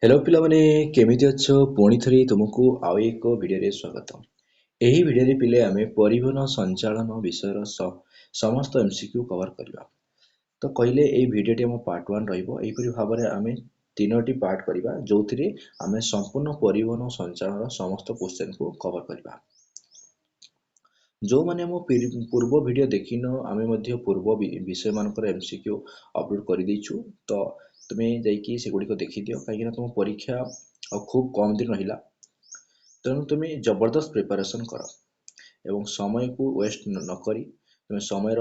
Hello पिलाମାନେ केमिति अछ पुणी थरी तुमको आउ एक भिडियो रे स्वागत। एही भिडियो रे पिले आमे परिवहन संचालन विषयर समस्त एमसीक्यू कवर करबा। तो कहले एही भिडियो टी हम पार्ट 1 रहइबो। एही परि भाबरे आमे तीनोटी पार्ट करबा जोथिरे आमे संपूर्ण परिवहन संचालन समस्त क्वेश्चन को कवर करबा। जो माने मो पूर्व वीडियो देखिनो आमे मध्य पूर्व विषय मानकर एमसीक्यू अपलोड कर दैछु। तो तुमे जाइकी से गुडी को देखि दियो काहे तुम परीक्षा खूब कम दिन रहिला। तेणु तुमे जबरदस्त प्रिपरेशन कर एवं समय को वेस्ट न करी तुमे समय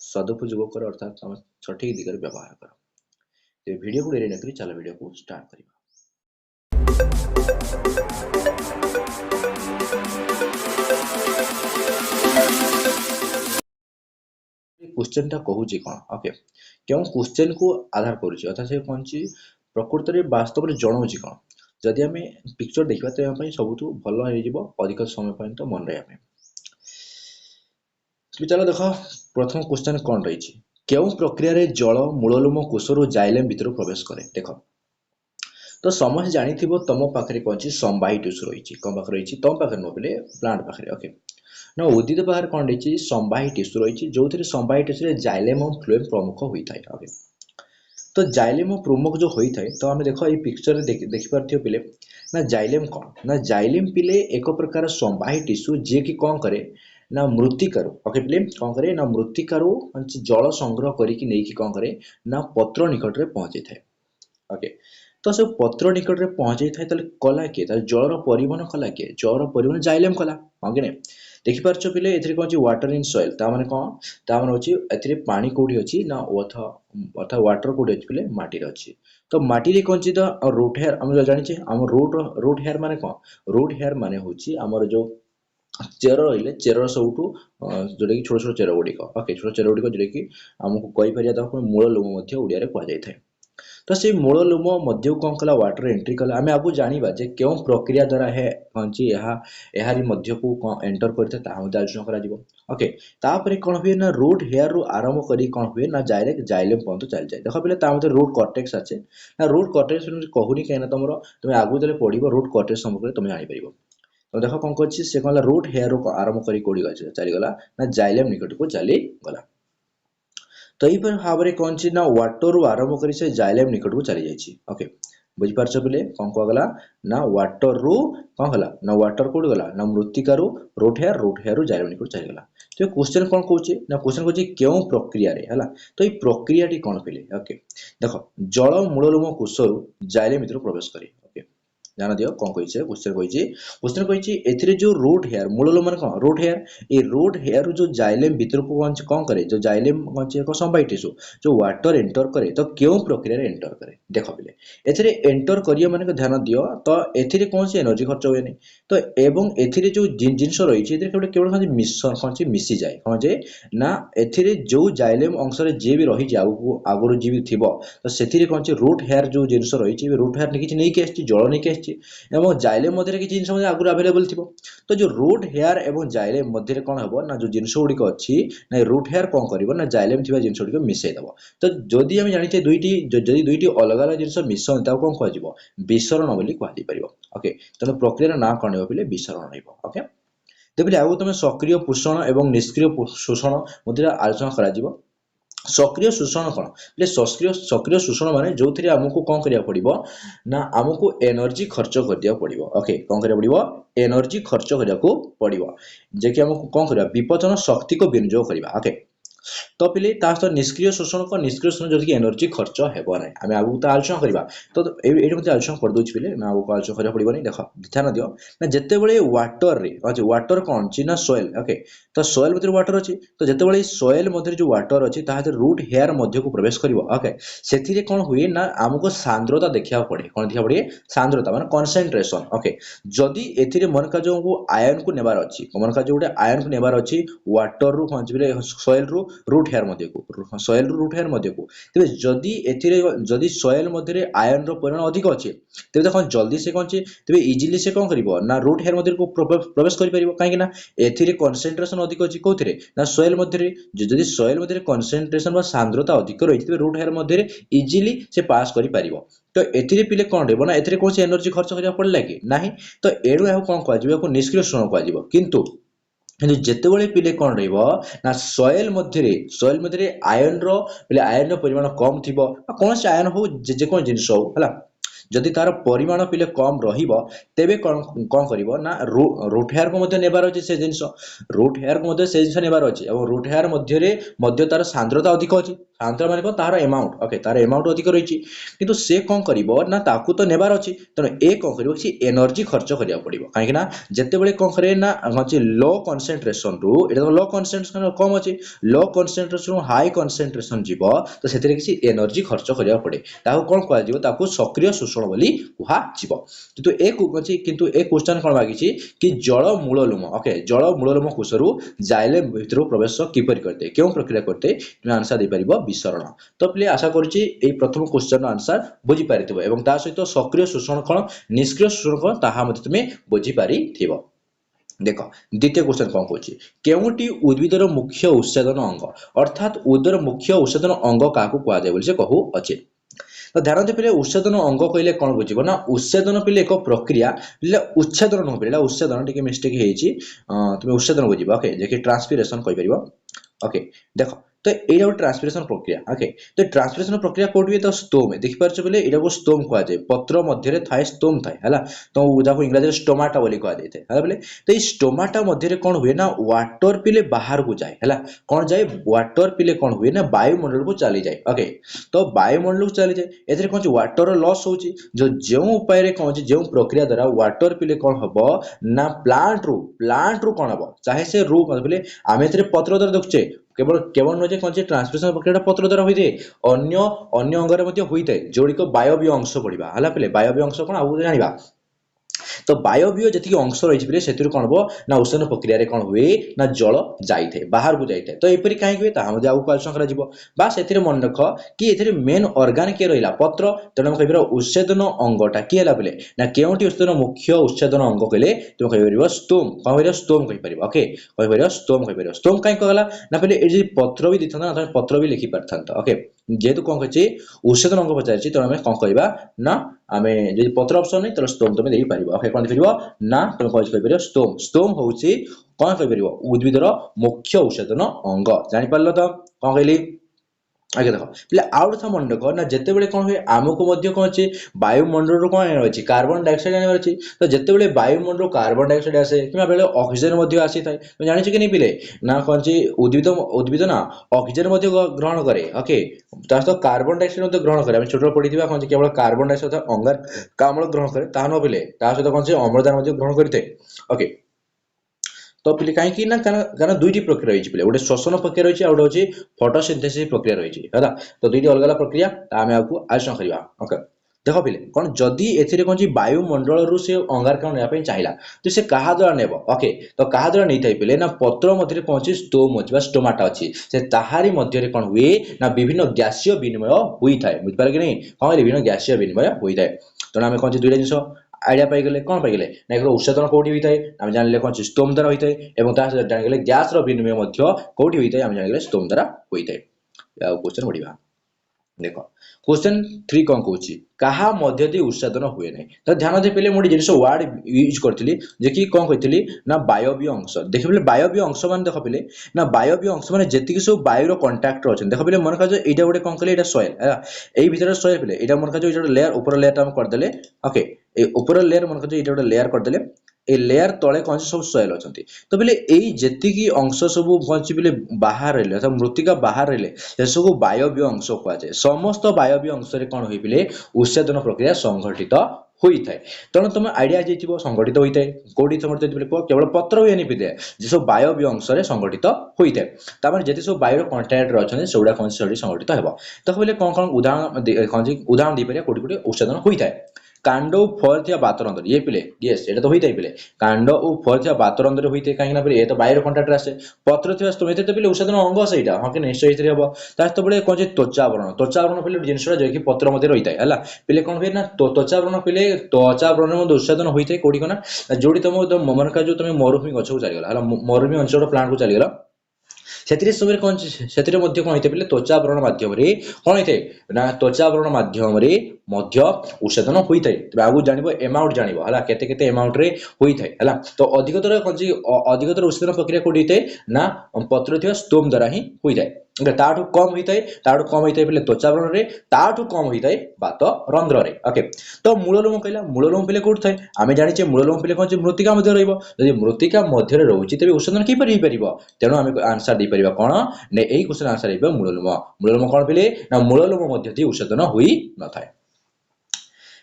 सदुपयोग कर अर्थात तुम सठिक दिगरे व्यवहार कर। तो वीडियो को डेरी न करी चलो वीडियो को स्टार्ट करिबा। क्वेश्चन टा कहूची कोन ओके क्यों क्वेश्चन को आधार करूची अर्थात से कोनची प्रकृति रे वास्तव रे जणाउची कोन जदि हमें पिक्चर देखबा तो हम सबुठु भलो हे जिवो अधिक समय पर्यंत मन रे हमें। चलो देखो प्रथम क्वेश्चन कोन रहिची क्यों प्रक्रिया रे जल मूललोम कोषरु जाइलेम भीतर प्रवेश करे। देखो तो समस्त जानिथिबो तम पाखरे कोनची संवाही टिश्यू रहिची कोन पाखरे रहिची तम पाखरे न बोले प्लांट पाखरे ओके ना उद्भिद पाखरे कोन रहिची संवाही टिश्यू रहिची जोथिरे संवाही टिश्यू रे जाइलेम और फ्लोएम प्रमुख होई थाए ओके। तो जाइलेम प्रमुख जो होई थाए तो हमें देखो ये पिक्चर देखि पारथियो पिले ना जाइलेम कोन ना जाइलेम पिले एक प्रकार संवाही टिश्यू जे कि कोन करे ना मृत्तिकारो ओके पिले कोन करे ना मृत्तिकारो जल संग्रह करी कि नै कि कोन करे ना पत्र निकट रे पहुंचे थाए ओके। तो से पत्र निकट रे पहुंचे थाए तले कला के त जलर परिवहन कला के जलर परिवहन जाइलेम कला हां कि नै देखि पारछो पिले एथरे कोन वाटर इन सॉइल ता माने कोन ता माने होची एथरे पानी कोठी अछि ना अथा वाटर कोठी अछि पिले माटी रे अछि। तो माटी रे कोन छि त रूट हेयर हम जानि छै हम रूट हेयर माने कोन रूट हेयर माने होची हमर जो चेर रहिले चेर सबुठु जोडे कि छोट छोट चेर गुडी को ओके छोट चेर गुडी को जोडे कि हमकु कहि परिया त मूल लोम मध्य ओडिया रे कह जाय थाए। तो से मूल लोम मध्य कोन कला वाटर एंट्री कला आमे आगु जानिबा जे केउ प्रक्रिया द्वारा हे कोनची एहारी मध्य को एंटर करते ता हम आलोचना करा जिवो ओके। तापरे कोन हुए ना रूट हेयर रु आरंभ करी कोन हुए ना डायरेक्ट जाइलेम पॉइंट चल जाय। देखो पहिले ता मते रूट कॉर्टेक्स अछि ना रूट कॉर्टेक्स कहूनी केना तमरो तुमे आगु देले पढिबो रूट कॉर्टेक्स संबंध तुमे जानि परिबो। तो देखो कोन करछि से कहला रूट हेयर रु आरंभ करी कोडी गछ चली गला ना जाइलेम निकट को चली गला। तो यही पर भाव कौन सी ना वाटर आरंभ कर जाइलेम निकट को चली जाइए ओके बुझी पार्छ पिले कौन कह गला ना वाटर रु कौन गला ना वाटर कोड गला ना मृत्तिका रूट हेयर रु जाइलेम निकट चली गला। तो क्वेश्चन कौन कहूचे ना क्वेश्चन कहूचे क्यों प्रक्रिया रे हला तो ये प्रक्रिया टी कौन पिले ओके। देखो जल मूललोम कोषरु जाइलेम भीतर प्रवेश करे ओके ध्यान दियो कौन कहिছে क्वेश्चन कहिছে एथिरे जो रूट हेयर मूललोम माने कौन रूट हेयर ए रूट हेयर जो जाइलेम भीतर को कौन करे जो जाइलेम कौन से को संवाही टिश्यू जो वाटर एंटर करे तो क्यों प्रक्रिया रे एंटर करे। देखो पिले एथिरे एंटर करिया माने को ध्यान दियो तो एथिरे कौन से एनर्जी खर्च होय नै तो एवं एथिरे जो जिंस रही एथिरे केवल खाली मिश्रण कौन से मिसी जाए कौन जे ना एथिरे जो जाइलेम अंश रे जे भी रही जाउ आगुरु जी भी थिबो तो सेथिरे कौन से रूट हेयर जो जिंस रही रूट हेयर किछि नै के आछि जल नै के आछि एवं जाइलेम मध्य किछि जिंस मध्य आगुरु अवेलेबल थिबो। तो जो रूट हेयर एवं जाइलेम मध्य कोन हबो ना जो जिंस गुडी को अछि ना रूट हेयर कोन करिवो ना जाइलेम थिबा जिंस गुडी को मिसै दबो। तो जदि हम जानि छै दुईटी जदि दुईटी अलग अलग जिंस मिश्रण ता कोन कहै जिवो विसरण बोली कहै परिबो ओके। तनो प्रक्रिया ना कोन हेबो पिले विसरण रहइबो ओके। तो पिले आगु तमे सक्रिय पोषण एवं निष्क्रिय शोषण मध्य आलोचना करा जिवो। सक्रिय शोषण कौन बोले सक्रिय शोषण माने जो थी आमको कौन करिया पड़िबो ना आमको एनर्जी खर्च करिया पड़िबो ओके कौन करिया पड़िबो एनर्जी खर्च करिया को पड़िबो जे कि हमको कौन करिया विपचन शक्ति को विनियोग करिबा ओके। तो पिले तासो निष्क्रिय शोषण को निष्क्रिय शोषण जदि एनर्जी खर्च हेबो नै आमे आगु त आलोचना करिबा तो एठी मते आलोचना कर दोछि पिले ना आगु आलोचना करिया पड़िबो नै। देखो ध्यान दियो ना जत्ते बेले वाटर रे अच्छा वाटर कोन छि ना सोइल ओके तो सोइल मते वाटर अछि तो जत्ते बेले सोइल मते जो वाटर अछि ताहा रूट हेयर मध्य को प्रवेश करिवो ओके सेथिरे कोन हुए ना हमको सांद्रता देखिया पड़े कोन देखिया पड़े सांद्रता माने कंसंट्रेशन ओके। जदि एथिरे मन का जो आयन को नेबार अछि मन का जो आयन को नेबार अछि वाटर रु कोन छि सोइल रु रूट हेयर मध्य को सॉइल रू रूट हेयर मध्य को तेरे जदि सॉइल मध्य आयरन रो परिमाण अधिक अच्छे तेरे देख जल्दी से कौन तेरे इजिली से कौन करिवो ना रूट हेयर मध्य को प्रवेश कर परिवो काहे ना एथिरे कंसंट्रेशन अधिक अछि कोथिरे ना सॉइल मध्य जदि सॉइल मध्य कंसंट्रेशन बा सांद्रता अधिक रही तेरे रूट हेयर मध्य इजिली से पास करि परिवो तो एथिरे पिले कौन रहबो ना एथिरे कोन एनर्जी खर्च करिया पड़ला कि नाही तो एडु या कौन कहजिबो याको निष्क्रिय शोषण कहजिबो किंतु जेतेबेले पिले कौन रहिबो ना सॉइल मध्य आयरन रो परिमाण कम थिबो कौन से आयरन हो जे कोन जिंस हो हला जदि तार परिमाण पिले कम रहिबो तेबे कौन कौन करिवो ना रूट हेयर को मध्य नेबार अछि से जिंस रूट हेयर को मध्य से जिंस नेबार अछि एवं रूट हेयर मध्य तार सांद्रता अधिक अछि सांद्रता माने तार अमाउंट ओके तार अमाउंट अधिक रहिछि किंतु से कौन करिवो ना ताकू तो नेबार अछि तनो ए कौन करिवो कि एनर्जी खर्च करिया पड़िबो काहे ना जेतेबेले कौन करे ना अछि लो कंसंट्रेशन रु एटा लो कंसंट्रेशन कम अछि लो कंसंट्रेशन रु हाई कंसंट्रेशन जीवो तो सेतिरे किछि एनर्जी खर्च करिया पड़े ताकू कौन कहल जीवो ताकू सक्रिय शोषण बोली कुहा जीवो किंतु ए क्वेश्चन कोन मागिछि कि जल मूललुम ओके जल मूललुम कोषरु जाइलेम भितरु प्रवेश किपरि करते केउ प्रक्रिया करते तुम आंसर दे परिबो विसरण तो प्ले आशा करूछि ए प्रथम क्वेश्चन आंसर बुझी पारिथिबो एवं ता सहित सक्रिय शोषण कोन निष्क्रिय शोषण कोन ताहा मते तुमे बुझी पारिथिबो देख द्वितीय क्वेश्चन कौन कहूँ केउटी उद्भिदर मुख्य उत्सेदन अंग अर्थात उद्भिदर मुख्य उत्सेदन अंग क्या कहुए बोली से कहू अच्छे तो ध्यान दे पे उत्सेदन अंग कहले कौन बुझिबो ना उत्सेदन पे एक प्रक्रिया उच्छेदन नुह पे उत्सेदन टिके मिस्टेक हेछि तुम उत्सेदन बुझिबो ओके जे कि ट्रांसपिरेशन कहि परिबो ओके देख तो एटा ट्रांसपिरेशन प्रक्रिया ओके तो ट्रांसपिरेशन प्रक्रिया कोठी तो स्टोम देखि परछ बोले एटा को स्टोम कहा जाय पत्र मध्य थाए स्टोम थाए हला तो जाको इंग्लिश रे स्टोमाटा बोली कहा जाय हला बोले तो ई स्टोमाटा मध्य कोन हुए ना वाटर पिले बाहर को जाए हला कोन जाए वाटर पिले कोन हुए ना वायुमंडल को चली जाए ओके तो वायुमंडल को चली जाए एथरे कोन वाटर लॉस होची जो जेउ उपाय रे कोन जेउ प्रक्रिया द्वारा वाटर पिले कोन हबो ना प्लांट रू कोन हबो चाहे से रू बोले आमे एथरे पत्र द्वारा देखछे केवल केवल नजे कोन ट्रांसपिरेशन प्रक्रिया पत्र द्वारा होइते अन्य अन्य अंगरे मध्ये होइते जोडिक बायोबीय अंश पडिबा हला पले बायोबीय अंश कोन आउ जानिबा तो बायोबीय जति अंश रही है से कौन हम ना उत्सर्जन प्रक्रिया रे कौन हुए ना जल जाए बाहर को जाए तो यपरी कहीं हुए ताकि आगे आलोचना कर मन रख कि ए मेन ऑर्गन किए रहा पत्र तेणु कह उत्सेदन अंगटा किए बोले ना केउटी उत्सेदन मुख्य उत्सेदन अंग कहले तुम कह स्टोम कौन कह स्टोम कहीपर ओके कहीपर स्टोम कहीपर स्टोम कहीं कहला ना पहले ये पत्र भी देता ना पत्र भी लिखि पार ओके जेहेतु कौन कही उत्सेदन अंग पचार तेणु आम कौन कहवा ना आम जो पत्र ऑप्शन नहीं तो स्टोम तुम दे पार ओके कौन देख ना तुम कह स्टोम स्टोम हूँ कौन कहीपर उद्भिदर मुख्य उत्सेदन अंग जापर तो कौन कहली आगे देख पे आउट था मन रख ना जिते बड़े कौन हुए आमको कौन अच्छे वायुमंडल कौन आने अच्छी कार्बन डाइऑक्साइड आने अच्छी तो जिते बड़े वायुमंडल कार्बन डाइऑक्साइड आसे कि बेले ऑक्सीजन आसी था तो जानी कि नहीं पिले ना कौन उद्भिद उद्भिद ना ऑक्सीजन ग्रहण करे ओके तो कार्बन डाइऑक्साइड ग्रहण करे छोट पढ़ी कौन केवल कार्बन डाइऑक्साइड अंगारकाम्ल ग्रहण करे ता न पिले सहित कौन से अम्लजान ग्रहण करते ओके तो पिले कहीं ना कारण दुईटी प्रक्रिया रही है गोटे श्वसन प्रक्रिया रही है और गोटे फोटोसिंथेसिस प्रक्रिया रही है तो दुईटी अलग अलग प्रक्रिया आम आपको आलोचना करवा ओके देख पिले कौन जदि ए कौन वायुमंडल रू से अंगारकाम्ल नापी चाहिए तो से क्या द्वारा नेब ओके तो क्या द्वारा नहीं था पिले ना पत्र मध्य कौन स्टोम अच्छी स्टोमाटा अच्छी से ताहारी मध्य कौन हुए ना विभिन्न गैसीय विनिमय होता है बुझिपारे कि नहीं कौन विभिन्न गैसीय विनिमय होता है तेना आम कौन दुईटा जिन आइडिया पाइगले कौन पाइगले ना एक उत्सेदन कौटी होता है आम जान कौन स्टोम द्वारा होता है जान गैस विनिमय कौटी होता है आम जान स्टोम द्वारा होता है क्वेश्चन बढ़िया देख क्वेश्चन 3 कौन कहूँ क्या मध्य उत्सेदन हुए ना तो ध्यान दे पे मुझे जिन वार्ड यूज करी जे कि कौन कही ना वायवीय अंश देख पे वायवीय अंश मान देख पे ना वायवीय अंश मैंने जी सब वायुर कंटाक्टर अच्छा देख पे मन कर यहाँ गोटे कौन कहे सॉइल है यही भितर सॉइल पे यहाँ मन कर लेयर ऊपर लेयर करदे ओके ऊपर लेयर मन कर गोटे लेयर करदे ए लेयर तले कौन सब सॉइल अच्छा तो बोले यही जी अंश सब कौन बोले बाहर रही अर्थात मृत्तिका बाहर रही से सब वायवीय अंश कहुए समस्त वायवीय अंश कौन हो पे उत्सेदन प्रक्रिया संघटित होता है तेणु तुम आइडिया जाइए संगठित होता है कौटी संगठित केवल पत्र हुए पिले जे सब वायवीय अंश संगठित होता है जिते सब वायुर कंटाक्टर अच्छा से गुड़ा कौन संगठित हो तो बोले कौन कौन उदाहरण कौन उदाहरण दी पारे कौटी कौटी उत्सेदन होता है कांड और फल थिया बातरंध्र ये पिले यस एटा तो होई थाई पिले कांड और फल थिया बातरंध्र होई थाई काहेकि ना पिले ए तो बाहर कंटाक्ट आसे पत्र थिया स्तंभ तो पिले औषधन अंग सेटा हां कि निश्चय हितरे हबो ता तो पिले कोन जे त्वचावरण पिले जिनसटा जे कि पत्र मध्ये रही थाई हला पिले कोन होय ना तो त्वचावरण पिले त्वचावरण मध्ये औषधन होई थाई कोडी कोना जोडी तुम मन का जो तुम मरुभूमि गछ को चली गला हला मरुभूमि अंचल प्लांट को चली गला ସେଥିରେ ସମୟରେ କଣ ସେଥିରେ ମଧ୍ୟ କଣ ହେଇଥାଏ ପିଲେ ତ୍ୱଚାବରଣ ମାଧ୍ୟମରେ କଣ ହେଇଥାଏ ନା ତ୍ୱଚାବରଣ ମାଧ୍ୟମରେ ମଧ୍ୟ ଉତ୍ସେଦନ ହୋଇଥାଏ ତେବେ ଆଗକୁ ଜାଣିବ ଏମାଉଣ୍ଟ ଜାଣିବ ହେଲା କେତେ କେତେ ଏମାଉଣ୍ଟ ରେ ହୋଇଥାଏ ହେଲା ତ ଅଧିକତର ଅଧିକତର ଉତ୍ସେଦନ ପ୍ରକ୍ରିୟା କୋଉଠି ହେଇଥାଏ ନା ପତ୍ର ଥିବା ଷ୍ଟୋମ ଦ୍ୱାରା ହିଁ ହୋଇଥାଏ ताठू कम होता है पिले त्वचावरण रे ताठू कम होता है बात रंध्र रे ओके तो मूललोम कहला मूललोम पिले कोठ थाए आमे जानि छे मूललोम पिले कोन मृत्तिका मध्ये रहइबो यदि मृत्तिका मध्ये रे रहउची तबे औषधन की परि परिबो तेनो आमे आंसर दे परिबा कोन ने एई क्वेश्चन आंसर हेबो मूललोम मूललोम कोन पिले ना मूललोम मध्ये थी औषधन होई न थाए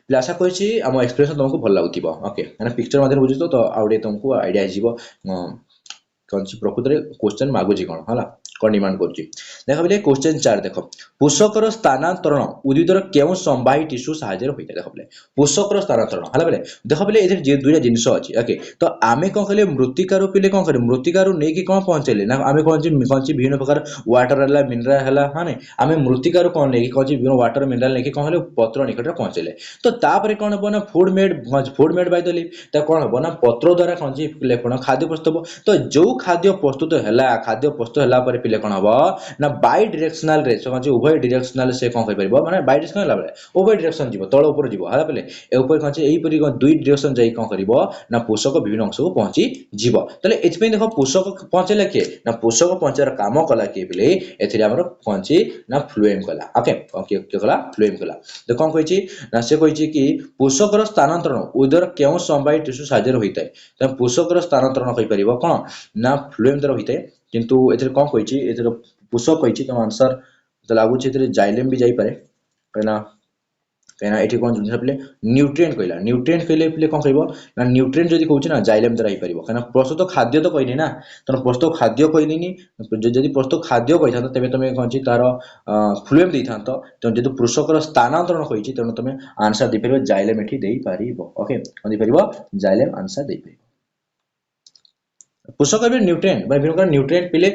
पिले आशा करछि हम एक्सप्रेशन तुमको भल लागुथिबो ओके माने पिक्चर मध्ये बुझितो तो आउडे तुमको आईडिया हिजिबो कोन छि प्रकृत रे क्वेश्चन मागुची कोन हला कोन डिमांड करछि देखो बिले क्वेश्चन 4 देखो पोषकर स्थानांतरण उद्भिदर केउ संवाही टिश्यू सहाय्य होइते देखो बिले पोषकर स्थानांतरण हला बिले देखो बिले एथि जे दुइटा जिंस अछि ओके तो आमे कोन कहले मृत्तिका रो पिले कोन करे मृत्तिका रो नै कि कोन पहुंचेले ना आमे कोन छि विभिन्न प्रकार वाटर हला मिनरल हला हाने आमे मृत्तिका रो कोन नै कि कोन छि विभिन्न वाटर मिनरल नै कि कोन हले पत्र निकट रे पहुंचेले तो तापर कोन बना food made by the leaf त कोन बना पत्र द्वारा कोन छि पिले कोन खाद्य प्रस्तुत तो जो खाद्य प्रस्तुत हला पर पिले कोन हबो ना बाय डायरेक्शनल रे सो उभय डायरेक्शनल से कोन कहि परबो माने बाय डायरेक्शनल हला बेले उभय डायरेक्शन जीवो तळ ऊपर जीवो हला बेले ए ऊपर कोन छि एई परि दुई डायरेक्शन जाई कोन करिवो ना पोषक विभिन्न अंश को पहुंची जीवो तले एच पे देखो पोषक पहुंचेला के ना पोषक पहुंचार काम कला के पिले एथिरे हमर कोन छि ना फ्लोएम कला ओके ओके कला फ्लोएम कला तो कोन कहि छि ना से कहि छि कि पोषकर स्थानांतरण उदर केउ संवाही टिश्यू साजर होइतै त पोषकर स्थानांतरण कहि परिबो कोन ना फ्लोएम द्वारा होइतै किंतु एथिरे कोन कहि छि एथिरे पोषक कहि छि त आंसर तो लागु छि एथिरे जाइलेम भी जाई पारे कहना एठी कोन जिंस पिले न्यूट्रिएंट कहले पिले कोन कहबो ना न्यूट्रिएंट जदी कहउछि ना जाइलेम द्वारा ही परिबो कहना प्रस्तुत खाद्य तो कहनी ना तन प्रस्तुत खाद्य कहलिनी जदी प्रस्तुत खाद्य कहिथा तबे तमे कोन छि तार फ्लुएम दै थांतो तो जदी पोषकर स्थानांतरण कहि छि तने तमे आंसर दे परिबो जाइलेम एठी देई परिबो ओके कोन दे परिबो जाइलेम आंसर देई परिबो पोषक भी न्यूट्रिएंट माने विभिन्न न्यूट्रिएंट पिले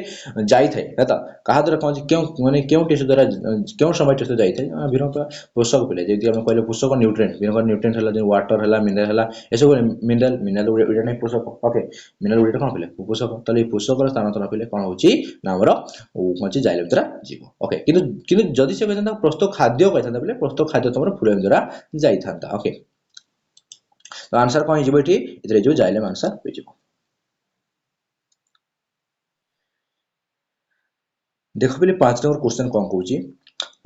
जाई थाए हता कहा द्वारा कोन क्यों माने क्यों टिश्यू द्वारा क्यों समय टिश्यू जाई थाए विभिन्न पोषक पिले जेति हम कहले पोषक न्यूट्रिएंट विभिन्न न्यूट्रिएंट हला जे वाटर हला मिनरल हला एसो मिनरल उडा नै पोषक ओके मिनरल उडा कोन पिले पोषक तले पोषक स्थानांतरण पिले कोन होची ना हमर कोन छि जाइलेम द्वारा जीव ओके किंतु जदि से कहता प्रस्तुत खाद्य कहता पिले प्रस्तुत खाद्य तमर फ्लोएम द्वारा जाई थांता ओके तो आंसर कोन हिजबो एठी इतरे जो जाइलेम आंसर होई जिवो देखो पहले 5 नंबर क्वेश्चन कौन कहूची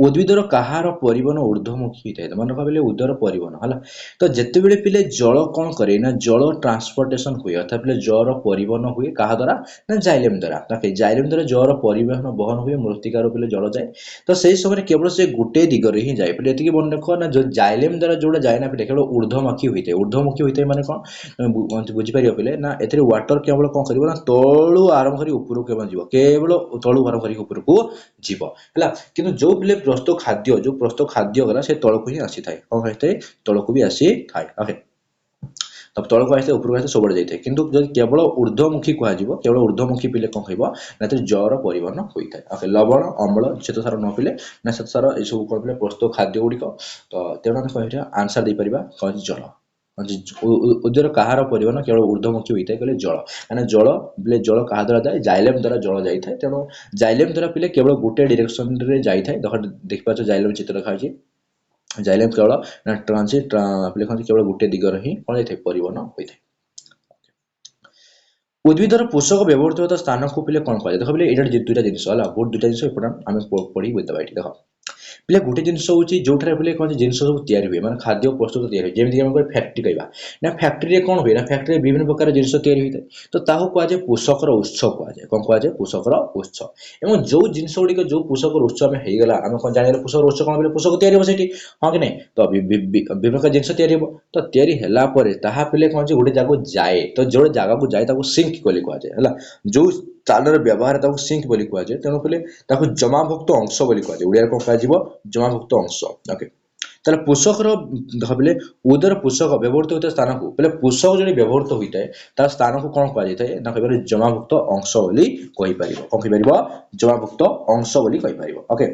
उद्भिदर कहार परिवहन ऊर्ध्वमुखी होता है मन भाविले उदर परिवहन हला तो जेते बेले पिले जल कोन करे ना जल ट्रांसपोर्टेशन हुए अर्थात पिले जल परिवहन हुए कहा द्वारा ना जाइलेम द्वारा ओके जाइलेम द्वारा जल परिवहन बहन हुए मृत्तिका रो पिले जल जाए तो सेही समय केवल से गुटे दिग रे ही जाए पिले एतिकी मन देखो ना जो जाइलेम द्वारा जोडा जाए ना पिले केवल ऊर्ध्वमुखी होते माने कोन बुझी परियो पिले ना एथिरे वाटर केवल कोन करिवो ना तळु आरंभ करी ऊपर केवल जीवो केवल तळु आरंभ करी ऊपर को जीवो हला किंतु जो पिले प्रस्तुत खाद्य गला से तळको ही आसी थाए कोन कहते तळको भी आसी थाए ओके तब तळको आसे ऊपर आसे सबड़ जाई थाए किंतु जदि केवल ऊर्ध्वमुखी कहा जीवो केवल ऊर्ध्वमुखी पिले कोन कहबो ना त जर परिवहन होई थाए ओके लवण अम्ल श्वेतसार न पिले ना श्वेतसार ए सब कोन पिले प्रस्तुत खाद्य गुडी तो तेना हम कहिरा आंसर दे परिबा कोन जल उदर कहार परिवहन केवल ऊर्ध्वमुखी होता है कहले जल माने जल बोले जल कहा द्वारा जाए जाइलेम द्वारा जल जाई थाए तेनो जाइलेम द्वारा पिले केवल गोटे डायरेक्शन रे जाई थाए देख पाछो जाइलेम चित्र रखा अछि जाइलेम केवल ना ट्रांजिट पिले कोन केवल गोटे दिगर ही कोन जाई थाए परिवहन होई थाए उद्भिदर पोषक व्यवहृत होता स्थान को पिले कोन कहले देखो पिले एटा दुटा जिंस हला बहुत दुटा जिंस इम्पोर्टेंट आमे पढी बुझ दबा एठी देखो पिले गोटे जिंस होची जोठारे पिले कोन जिंस सब तयारी हुए माने खाद्य प्रस्तुत तयारी हुए जेमिति हम फैक्ट्री कहबा ना फैक्ट्री रे कोन हुए ना फैक्ट्री रे विभिन्न प्रकार जिंस तयारी होइते तो ताहु को आजे पोषकर उत्स को आजे कोन को आजे पोषकर उत्स एवं जो जिंस गुडी को जो पोषकर उत्स में हे गला हम कोन जानिले पोषकर उत्स कोन पिले पोषक तयारी हो सेठी हां कि नै तो विभिन्न प्रकार जिंस तयारी हो तो तयारी हैला परे ताहा पिले कोन जे गोटे जागो जाए तो जो जागा को जाए ताको सिंक कोली को आजे हला जो तालर व्यवहार ताको सिंक बोली को आजे तेनो पिले ताको जमाभुक्त अंश बोली को आजे उडिया को कहा जीवो जमाभुक्त अंश ओके তাহলে পোষକର ଭାବିଲେ ଉଦର ପୋଷକ ବ୍ୟବହୃତ ହୋଇଥିବା ସ୍ଥାନକୁ ବୋଲେ ପୋଷକ ଯଦି ବ୍ୟବହୃତ ହୋଇଥାଏ ତା ସ୍ଥାନକୁ କ'ଣ କୁହାଯାଇଥାଏ ନା କହିପାରିବ ଜମାଭୁକ୍ତ ଅଂଶ ବୋଲି କହିପାରିବ। କ'ଣ କହିପାରିବ? ଜମାଭୁକ୍ତ ଅଂଶ ବୋଲି କହିପାରିବ। ଓକେ,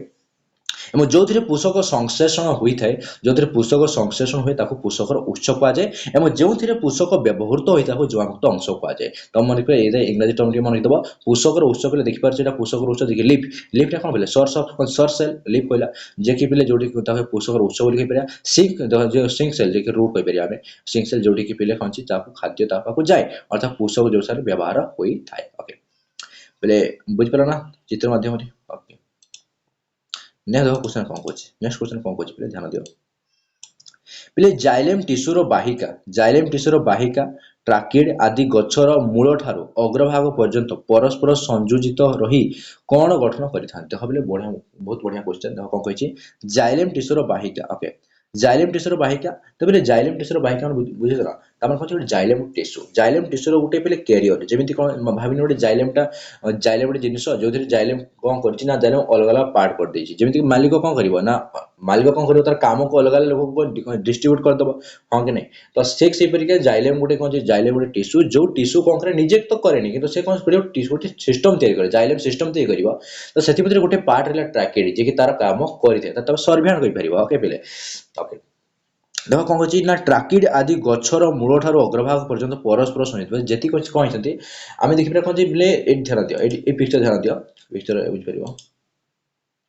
এবং ଯେଉଁଥିରେ ପୋଷକ ସଂଶ୍ଳେଷଣ ହୋଇଥାଏ, ଯେଉଁଥିରେ ପୋଷକ ସଂଶ୍ଳେଷଣ ହୁଏ ତାକୁ ପୋଷକର ଉତ୍ସ କୁହାଯାଏ ଏବଂ ଯେଉଁଥିରେ ପୋଷକ ବ୍ୟବହୃତ ହୋଇଥାଏ ତାକୁ ଜମାଭୁକ୍ତ ଅଂଶ କୁହାଯାଏ। ତମ ମନେ ରଖିବ, ଏଇଟା ଇଂରାଜୀ ଟର୍ମ ଟିକେ ମନେ ରଖିଦେବ। ପୋଷକର ଉତ୍ସ କହିଲେ ଦେଖିପାରୁଛ ଏଇଟା ପୋଷକର ଉତ୍ସ ଦେଖି ଲିଫ୍, ଲିଫ୍ଟା କ'ଣ କହିଲେ? Source of source cell leaf କହିଲା, ଯେ କି ପିଲେ ଯୋଉଠି ତାକୁ ପୋଷକର ଉତ୍ସ ବୋଲି କହିପାରିବା। ସିଙ୍କ୍ ସେଲ୍ ଯେ କି ରୁଟ୍ କହିପାରିବା ଆମେ, ସିଙ୍କ୍ ସେଲ୍ ଯୋଉଠି କି ପିଲେ କ'ଣ ଅଛି ତାକୁ ଖାଦ୍ୟ ତା ପାଖକୁ ଯାଏ, ଅର୍ଥାତ୍ ପୋଷକ ଯେଉଁ ସାର ବ୍ୟବହାର ହୋଇଥାଏ। ଓକେ, ବୋଲେ ବୁଝିପାରିଲ ନା ଚିତ୍ର ମାଧ୍ୟମରେ? ଓକେ, ନେକ୍ସଟ ଦେଖो क्वेश्चन କ'ଣ କହୁଛି, ନେକ୍ସଟ क्वेश्चन କ'ଣ କହୁଛି ପିଲେ ଧ୍ୟାନ ଦିଅ। ପିଲେ ଜାଇଲେମ୍ ଟିସ୍ୟୁର ବାହିକା, ଜାଇଲେମ୍ ଟିସ୍ୟୁର ବାହିକା ଟ୍ରାକିଡ୍ ଆଦି ଗଛର ମୂଳ ଠାରୁ ଅଗ୍ରଭାଗ ପର୍ଯ୍ୟନ୍ତ ପରସ୍ପର ସଂଯୋଜିତ ରହି କ'ଣ ଗଠନ କରିଥାନ୍ତି? ଦେଖ ପିଲେ ବଢିଆ, ବହୁତ ବଢିଆ क्वेश्चन। ଦେଖ କ'ଣ କହିଛି, ଜାଇଲେମ୍ ଟିସ୍ୟୁର ବାହିକା। ଓକେ, ଜାଇଲେମ୍ ଟିସ୍ୟୁର ବାହିକା, ତେବେ ଜାଇଲେମ୍ ଟିସ୍ୟୁର ବାହିକା ବୁଝିଦେଲ। ତାମାନେ କ'ଣ ଗୋଟେ ଜାଇଲେମ୍ ଟିସ୍ୟୁ, ଜାଇଲେମ୍ ଟିସ୍ୟୁର ଗୋଟେ ପିଲେ କ୍ୟାରିୟର, ଯେମିତି କ'ଣ ଭାବିନି ଗୋଟେ ଜାଇଲେମ୍ଟା, ଜାଇଲେମ୍ ଗୋଟେ ଜିନିଷ ଯେଉଁଥିରେ ଜାଇଲେମ୍ କ'ଣ କରିଛି ନା ଜାଇଲେମ୍ ଅଲଗା ଅଲଗା ପାର୍ଟ କରିଦେଇଛି। ଯେମିତି ମାଲିକ କ'ଣ କରିବ ନା ମାଲିକ କ'ଣ କରିବ, ତାର କାମକୁ ଅଲଗା ଅଲଗା ଲୋକଙ୍କୁ ଡିଷ୍ଟ୍ରିବ୍ୟୁଟ୍ କରିଦେବ, ହଁ କି ନାହିଁ? ତ ଠିକ୍ ସେହିପରିକା ଜାଇଲେମ୍ ଗୋଟେ କ'ଣ, ଜାଇଲେମ୍ ଗୋଟେ ଟିସ୍ୟୁ, ଯେଉଁ ଟିସ୍ୟୁ କ'ଣ କରେ ନିଜେ ତ କରେନି, କିନ୍ତୁ ସେ କ'ଣ କରିବ ଗୋଟେ ସିଷ୍ଟମ ତିଆରି କରେ, ଜାଇଲେମ୍ ସିଷ୍ଟମ ତିଆରି କରିବ। ତ ସେଥିଭିତରେ ଗୋଟେ ପାର୍ଟ ହେଲା ଟ୍ରାକିଡ୍, ଯିଏକି ତାର କାମ କରିଥାଏ, ତାକୁ ସର୍ଭେଣ୍ଟ କହିପାରିବ। ଓକେ ପିଲେ, ଓକେ ଦେଖ କ'ଣ କହୁଛି ନା ଟ୍ରାକିଡ୍ ଆଦି ଗଛର ମୂଳ ଠାରୁ ଅଗ୍ରଭାଗ ପର୍ଯ୍ୟନ୍ତ ପରସ୍ପର ସଂଯୁକ୍ତ, ଯେତିକି ଅଛି କ'ଣ ହେଇଛନ୍ତି ଆମେ ଦେଖିପାରିବା। କ'ଣ ଯେ ପିଲେ ଏଇଠି ଧ୍ୟାନ ଦିଅ, ଏଇ ପିକ୍ଚର ଧ୍ୟାନ ଦିଅ, ପିକ୍ଚର ବୁଝିପାରିବ।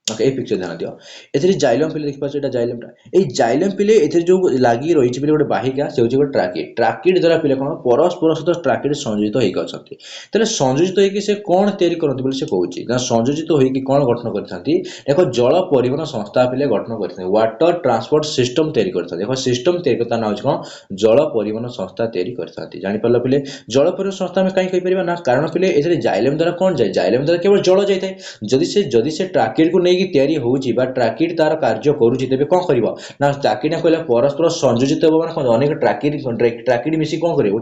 ଓକେ, এই পিকচার ধ্যান দিও, এতে জাইলম পিলে দেখি পাচ্ছ, এটা জাইলমটা, এই জাইলম পিলে এতে যে লাগি রয়েছে পিলে গোটে বাহিকা, সে হচ্ছে গোটে ট্রাকিড, ট্রাকিড দ্বারা পিলে কোন পরস্পর সহ ট্রাকিড সংযোজিত হইকি অছন্তি। তাহলে সংযোজিত হইকি সে কোন তৈরি করନ୍ତି বলে সে কହୁଛି না, সংযোজিত হইকি কোন গঠন କରିଥାନ୍ତି, দেখো জল পরিবহন সংস্থা পিলে গঠন କରିଥାନ୍ତି, ওয়াটার ট্রান্সপোর্ট সিস্টম তৈরি କରିଥାନ୍ତି। দেখো সিস্টম তৈরি করতা না হচ্ছে কোন জল পরিবহন সংস্থা তৈরি କରିଥାନ୍ତି। জানি পারল পিলে জল পরিবহন সংস্থা আমি কাই কই পারিবা না, কারণ পিলে এতে জাইলম দ্বারা কোন যায়, জাইলম দ্বারা কেবল জল যাইଥାଏ। যদি সে ট্রাকিড को ନେଇକି ତିଆରି ହେଉଛି ବା ଟ୍ରାକିଡ୍ ତାର କାର୍ଯ୍ୟ କରୁଛି, ତେବେ କ'ଣ କରିବ ନା ଟ୍ରାକିଡ୍ କହିଲା ପରସ୍ପର ସଂଯୋଜିତ ହେବ, ମାନେ କ'ଣ ଅନେକ ଟ୍ରାକିଡ୍ ମିଶି କ'ଣ କରିବ,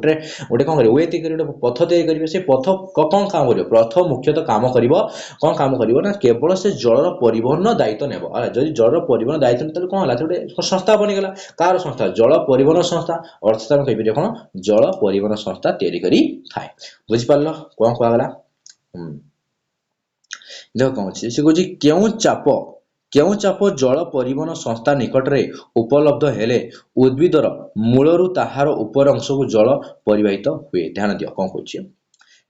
ଗୋଟେ କ'ଣ କରିବ, ୱେ ତିଆରି କରିବ, ଗୋଟେ ପଥ ତିଆରି କରିବେ। ସେ ପଥ କ'ଣ କାମ କରିବ, ପଥ ମୁଖ୍ୟତଃ କାମ କରିବ କ'ଣ କାମ କରିବ ନା କେବଳ ସେ ଜଳର ପରିବହନ ଦାୟିତ୍ୱ ନେବ। ଯଦି ଜଳର ପରିବହନ ଦାୟିତ୍ୱ ତାହେଲେ କ'ଣ ହେଲା, ଗୋଟେ ସଂସ୍ଥା ବନିଗଲା। କାହାର ସଂସ୍ଥା? ଜଳ ପରିବହନ ସଂସ୍ଥା, ଅର୍ଥାତ୍ ଆମେ କହିପାରିବା କ'ଣ ଜଳ ପରିବହନ ସଂସ୍ଥା ତିଆରି କରିଥାଏ। ବୁଝିପାରିଲ କ'ଣ କୁହାଗଲା? ଦେଖ କ'ଣ ଅଛି, ସେ କହୁଛି କେଉଁ ଚାପ ଜଳ ପରିବହନ ସଂସ୍ଥା ନିକଟରେ ଉପଲବ୍ଧ ହେଲେ ଉଦ୍ଭିଦର ମୂଳରୁ ତାହାର ଉପର ଅଂଶକୁ ଜଳ ପରିବାହିତ ହୁଏ। ଧ୍ୟାନ ଦିଅ କ'ଣ କହୁଛି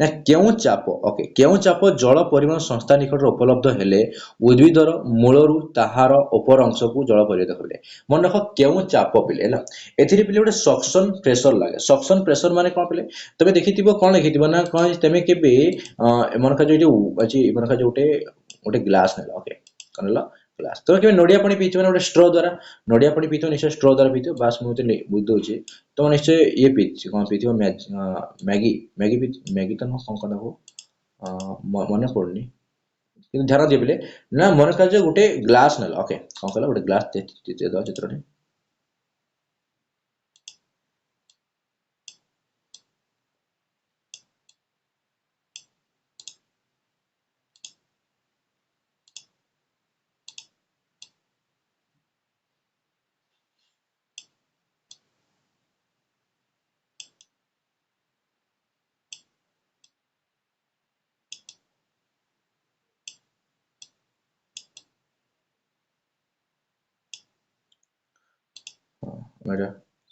ନା କେଉଁ ଚାପ, ଓକେ କେଉଁ ଚାପ ଜଳ ପରିବହନ ସଂସ୍ଥା ନିକଟରେ ଉପଲବ୍ଧ ହେଲେ ଉଦ୍ଭିଦର ମୂଳରୁ ତାହାର ଉପର ଅଂଶକୁ ଜଳ ପରିବାହିତ ହୁଏ। ମନେ ରଖ କେଉଁ ଚାପ ପିଲେ ହେଲା, ଏଥିରେ ପିଲେ ଗୋଟେ ସକ୍ସନ ପ୍ରେସର ଲାଗେ। ସକ୍ସନ ପ୍ରେସର ମାନେ କ'ଣ ପିଲେ, ତମେ ଦେଖିଥିବ କ'ଣ ଲେଖିଥିବ ନା କ'ଣ, ତମେ କେବେ ମନେକର ଯୋଉ ଅଛି, ମନେକର ଗୋଟେ ଗ୍ଲାସ ନେଲା, ଓକେ କ'ଣ ନେଲା ଗ୍ଲାସ, ତମେ କେବେ ନଡ଼ିଆ ପାଣି ପିଇଥିବ ନା ଗୋଟେ ଷ୍ଟ୍ର ଦ୍ୱାରା, ନଡ଼ିଆ ପାଣି ପିଇଥିବ ନିଶ୍ଚୟ ଷ୍ଟ୍ର ଦ୍ୱାରା ପିଇଥିବ। ବାସ୍ ମୁଁ ବୁଝି ଦେଉଛି, ତମେ ନିଶ୍ଚୟ ଇଏ ପିଇଥିବ, କ'ଣ ପିଇଥିବ, ମ୍ୟାଗି ତ ନୁହଁ, କ'ଣ ତାକୁ ମନେ ପଡୁନି, କିନ୍ତୁ ଧ୍ୟାନ ଦିଅ ପିଲେ ନା ମନେକର ଯେ ଗୋଟେ ଗ୍ଲାସ ନେଲା, ଓକେ କ'ଣ କଲା, ଗୋଟେ ଗ୍ଲାସ ଦେବା ଚିତ୍ରରେ,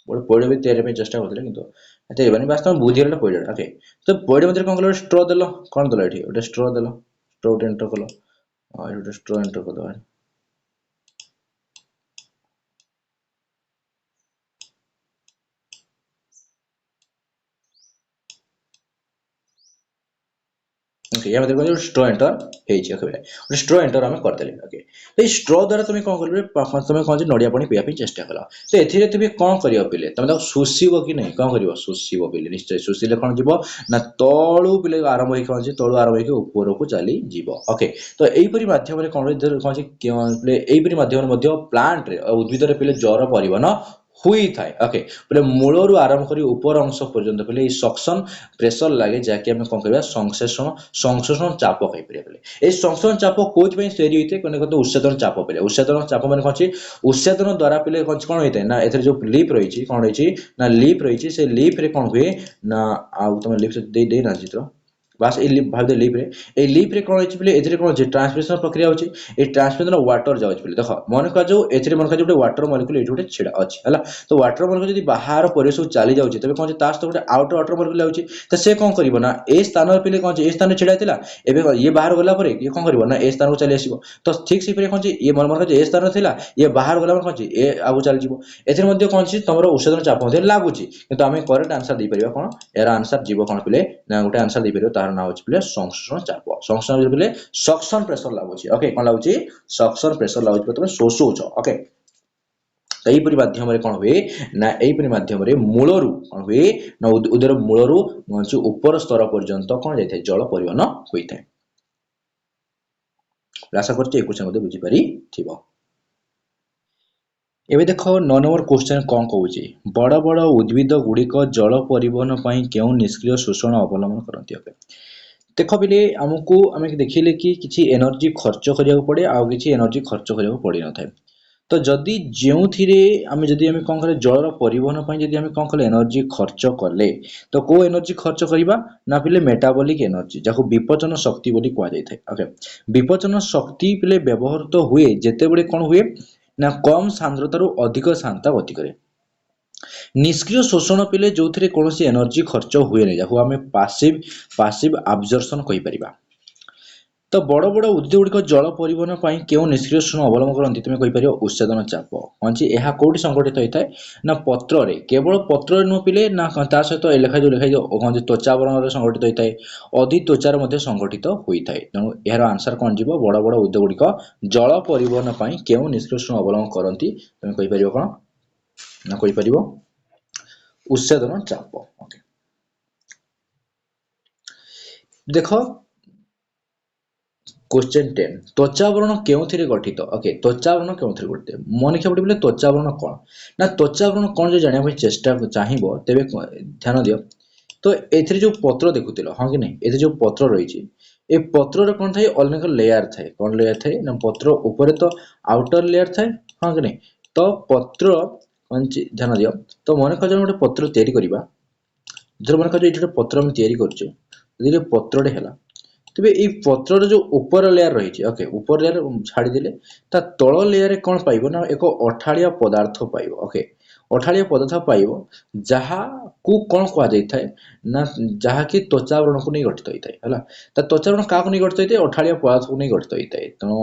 ଗୋଟେ ପଇଡ଼ ବି ତିଆରି ପାଇଁ ଚେଷ୍ଟା କରୁଥିଲେ, କିନ୍ତୁ ଏତେ ହେଇପାରୁନି। ବାସ୍ ତମେ ବୁଝିଗଲା ପଇଡ଼ଟା। ଓକେ, ତ ପଇଡ଼ ମଧ୍ୟରେ କ'ଣ କଲ, ଗୋଟେ ଷ୍ଟ୍ର ଦେଲ, କ'ଣ ଦେଲ, ଏଠି ଗୋଟେ ଷ୍ଟ୍ର ଦେଲ, ଷ୍ଟ୍ର ଗୋଟେ ଏଣ୍ଟର କଲ, ଏଠି ଗୋଟେ ଷ୍ଟ୍ର ଏଣ୍ଟର କରିଦେବା। ओके, या मतलब जो स्ट्रॉ एंटर ହେଇଛି, ଓକେ ଗୋଟେ ଷ୍ଟ୍ର ଏଣ୍ଟର ଆମେ କରିଦେଲେ। ଓକେ, ତ ଏଇ ଷ୍ଟ୍ର ଦ୍ୱାରା ତମେ କ'ଣ କରିବେ, ତମେ କ'ଣ ଯେ ନଡ଼ିଆ ପାଣି ପିଇବା ପାଇଁ ଚେଷ୍ଟା କଲ। ତ ଏଥିରେ ତୁମେ କ'ଣ କରିବ ପିଲେ, ତମେ ତାକୁ ଶୋଷିବ କି ନାହିଁ, କ'ଣ କରିବ, ଶୋଷିବ ପିଲେ। ନିଶ୍ଚୟ ଶୋଷିଲେ କ'ଣ ଯିବ ନା ତଳୁ ପିଲେ ଆରମ୍ଭ ହେଇକି କ'ଣ ଅଛି, ତଳୁ ଆରମ୍ଭ ହେଇକି ଉପରକୁ ଚାଲିଯିବ। ଓକେ, ତ ଏଇପରି ମାଧ୍ୟମରେ କ'ଣ ଅଛି, ଏଇପରି ମାଧ୍ୟମରେ ମଧ୍ୟ ପ୍ଲାଣ୍ଟରେ ଉଦ୍ଭିଦରେ ପିଲେ ଜଳ ପରିବହନ हुई थाए ओके बोले मूलरू आरंभ करी ऊपर अंश पर्यंत बोले ये सक्शन प्रेशर लगे जहाँकि आम कौन कह संश्लेषण चाप कही बोले ये संश्लेषण चाप कौन तैयारी होता है कहते कहते उच्छेदन चाप पे उच्छेदन चाप मैंने कौन उच्छेदन द्वारा पे कौन होता है ना ए जो लिप रही कौन रही ना लिप रही से लिप रे कौन हुए ना आउ तुम लिप दे ना चित्र बास ए लिप भाव लिप रे ए लिप रे कौन होची बोले एथरे कौन होची ट्रांसमिशन प्रक्रिया होची ए ट्रांसमिशन वाटर जाउची बोले देखो मन का जो एथरे मन का जो वाटर मॉलिक्यूल एठी गोटे छिड़ा अछि हला तो वाटर मॉलिक्यूल यदि बाहर परिवेश चली जाउची तबे कौन तास तो गोटे आउटर वाटर मॉलिक्यूल आउची तो से कौन करिवो ना ए स्थान पे कौन ए स्थान छिड़ा थिला एबे ये बाहर गला परे ये कौन करिवो ना ए स्थान को चली आसीबो तो ठीक से पे कौन ये मन का जो ए स्थान थिला ये बाहर गला कौन ए आगु चली जिवो एथरे मध्ये कौन छि तमरो उच्छेदन चाप मध्ये लागुची किंतु आमे करेक्ट आंसर दे परिबा कोन एरा आंसर जीवो कोन पिले ना गोटे आंसर दे परिबो तार नाम होछि पिले संश्लेषण चाप संश्लेषण पिले सक्शन प्रेशर लागुची ओके कोन लागुची सक्शन प्रेशर लागुची तमे शोषुछ ओके तो यहीपरि माध्यम कौन हुए ना यहीपरि माध्यम मूलरू कौन हुए ना उदर मूलरू ऊपर स्तर पर्यंत कौन जाए जल परिवहन होता है आशा करते क्वेश्चन बुझीपारी एबे देख 9 नंबर क्वेश्चन कौन कहूँ बड़ बड़ उद्भिद गुड़िक जल परिवहन पर क्यों निष्क्रिय शोषण अवलंबन करती ओके देख बिले आमको आम देखिले कि किसी एनर्जी खर्च करिया पड़े आउ किसी एनर्जी खर्च करिया पड़ी न थाए तो जदि जो आम जदि आम कौन कले जलर परिवहन पर जदि आम कौन कले एनर्जी खर्च कले तो को एनर्जी खर्च करवा ना पिले मेटाबॉलिक एनर्जी जहाँ विपचन शक्ति बोली कह जाए ओके विपचन शक्ति पिले व्यवहृत हुए जेते बड़े कौन हुए ना कम सांद्रतारू अधिक सांद्रता गति करे निष्क्रिय शोषण पिले जो कौन एनर्जी खर्च हुए नहीं जहाँ आम पासिव अब्जर्पशन कहि परिबा तो बड़ बड़ उद्भिद गुड़िक जल परिवहन पर क्यों निष्क्रिय शोषण अवलंबन करती तुम कहीपर उच्छेदन चाप कौन यह कौटी संगठित होता है ना पत्र केवल पत्र नुह पिले ना सहित लिखा जो कौन त्वचावरण संगठित होता है अधि त्वचार संगठित होता है तेणु यार आंसर कौन जीव बड़ बड़ उद्भिद गुड़िक जल परिवहन पर क्यों निष्क्रिय शोषण अवलंबन करती तुम कहीपर कौन ना कहीपर उच्छेदन चाप ओके देख क्वेश्चन 10 त्वचावरण क्यों गठित ओके त्वचावरण क्यों गठित मन रखा पड़े त्वचावरण कौन ना त्वचावरण कौन जो जाना चेष्टा चाहिए तेरे ध्यान दियो तो ए जो पत्र देखुल हाँ कि नहीं ए जो पत्र रही ए पत्र कौन थाए अनेक लेयर थाए कौन लेयर थाए ना पत्र ऊपर तो आउटर लेयर थाए हाँ कि नहीं तो पत्र कौन ध्यान दियो तो मन कर गोटे पत्र तैयारी करवा जो मन कर पत्र आम तैयारी कर पत्र है तेरे ये पत्र जो ऊपर लेयर रही ओके ऊपर लेयर छाड़देले ता तल लेयर कौन पाइब ना एक अठाड़िया पदार्थ पाइब ओके अठाड़िया पदार्थ पाइब जहाँ को कौन कह जाए ना जहाँ कि त्वचावरण को नहीं गठित होता है है त्वचावरण क्या नहीं गठित होता है अठाड़िया पदार्थ को नहीं गठित होता है तेणु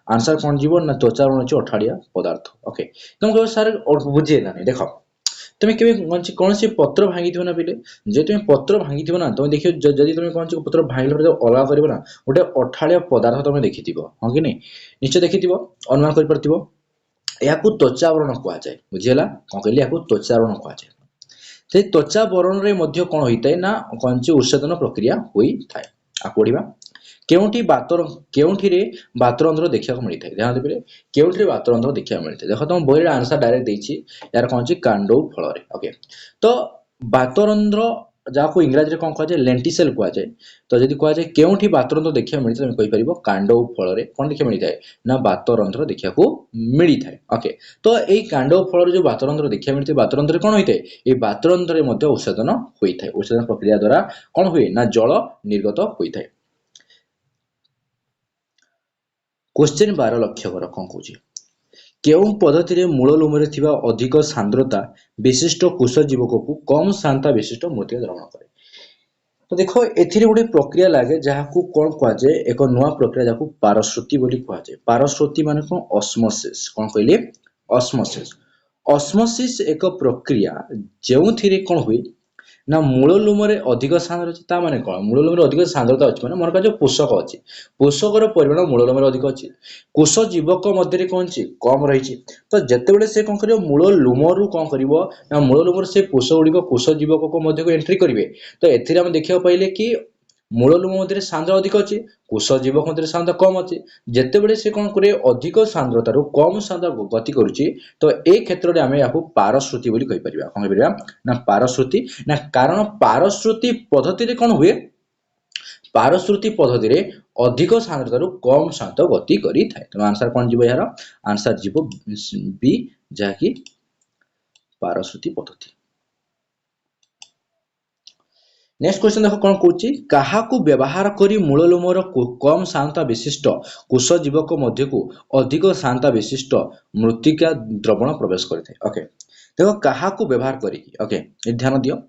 आंसर कौन जीव ना त्वचावरण अच्छे अठाड़िया पदार्थ ओके तुम कह सर बुझेगा नहीं देख तुम के कौन सी पत्र भांगी ना पिले जे तुम पत्र भांगी ना तुम देखिए जदि तुम कौन पत्र भांगिला अलग कर ना गोटे अठाड़िया पदार्थ तुम देखी हाँ कि नहीं निश्चय देखी अनुमान कर त्वचावरण कह जाए बुझीगला कौन कहली या त्वचावरण कह जाए से त्वचावरण में कौन होता है ना कौन उच्छेदन प्रक्रिया होता है आ पढ़ा केउठी बातरंध्र देखा मिलता है ध्यान देते केउठी बातरंध्र देखा मिलता है देख तुम बही आंसर डायरेक्ट देती यार कौन कांडो फल ओके तो बातरंध्र जहाँ इंग्राजी कौन कह जाए लेंटिसेल कह जाए तो जब कह जाए केउठी बातरंध्र देखा मिलता है तुम कहीपर कांडो फल कौन देखा मिलता है ना बातरंध्र देखा मिलता है ओके तो यही कांडो फल जो बातरंध्र देखा मिलता है बातरंध्र कौन होता है ये बातरंध्र उच्छेदन होता है उच्छेदन प्रक्रिया द्वारा कौन हुए ना जल निर्गत होता है क्वेश्चन 12 लक्ष्य कर कौन कौन केउं पद्धति मूललुम अधिक सांद्रता विशिष्ट कोष जीवक को कम सांद्रता विशिष्ट मृत्तिका ग्रहण करे तो देखो एथिरे गोटे प्रक्रिया लगे जहाँ को कौन कह जाए एक नुआ प्रक्रिया जहाँ पारस्वती बोली कह जाए पारस्वती माने कौन ऑस्मोसिस कौन कहले ऑस्मोसिस ऑस्मोसिस एक प्रक्रिया जो कौन हुए ना मूललुम अधिक सांद्रता माने कौन मूललुम अधिक सांद्रता अच्छी माने मन का जो पोषक अच्छी पोषकर परिमाण मूललुम अधिक अच्छी कोष जीवक मध्य कौन कम रही तो जितेबाला से कौन कर मूललुम रु कौन कर मूललुम से पोष गुड़िक कोष जीवक को एंट्री करेंगे तो एम देखा पाइले कि मूल लुम मध्य सांद्रता अधिक अच्छी कोष जीवक मध्य सांद्रता कम अच्छी जितेबले से कौन करे अधिक सांद्रतार कम सांद्रता गति करुच्ची तो ए क्षेत्र में आम या पारश्रुति बोली कहि परिबा कौन कहि ना पारश्रुति ना कारण पारश्रुति पद्धति कौन हुए पारश्रुति पद्धति रे अधिक सांद्रतार कम सांद्रता गति करि थाए तो आंसर कौन जीव यार आंसर जीव बी जहाँकि पारश्रुति पद्धति। नेक्स्ट क्वेश्चन देखो कौन कौची काहाकू व्यवहार करी मूल लोमर कम सांद्रता विशिष्ट कोष जीवक मध्य को अधिक सांद्रता विशिष्ट मृत्तिका द्रवण प्रवेश करते ओके देखो काहाकू व्यवहार करी ओके ध्यान दियो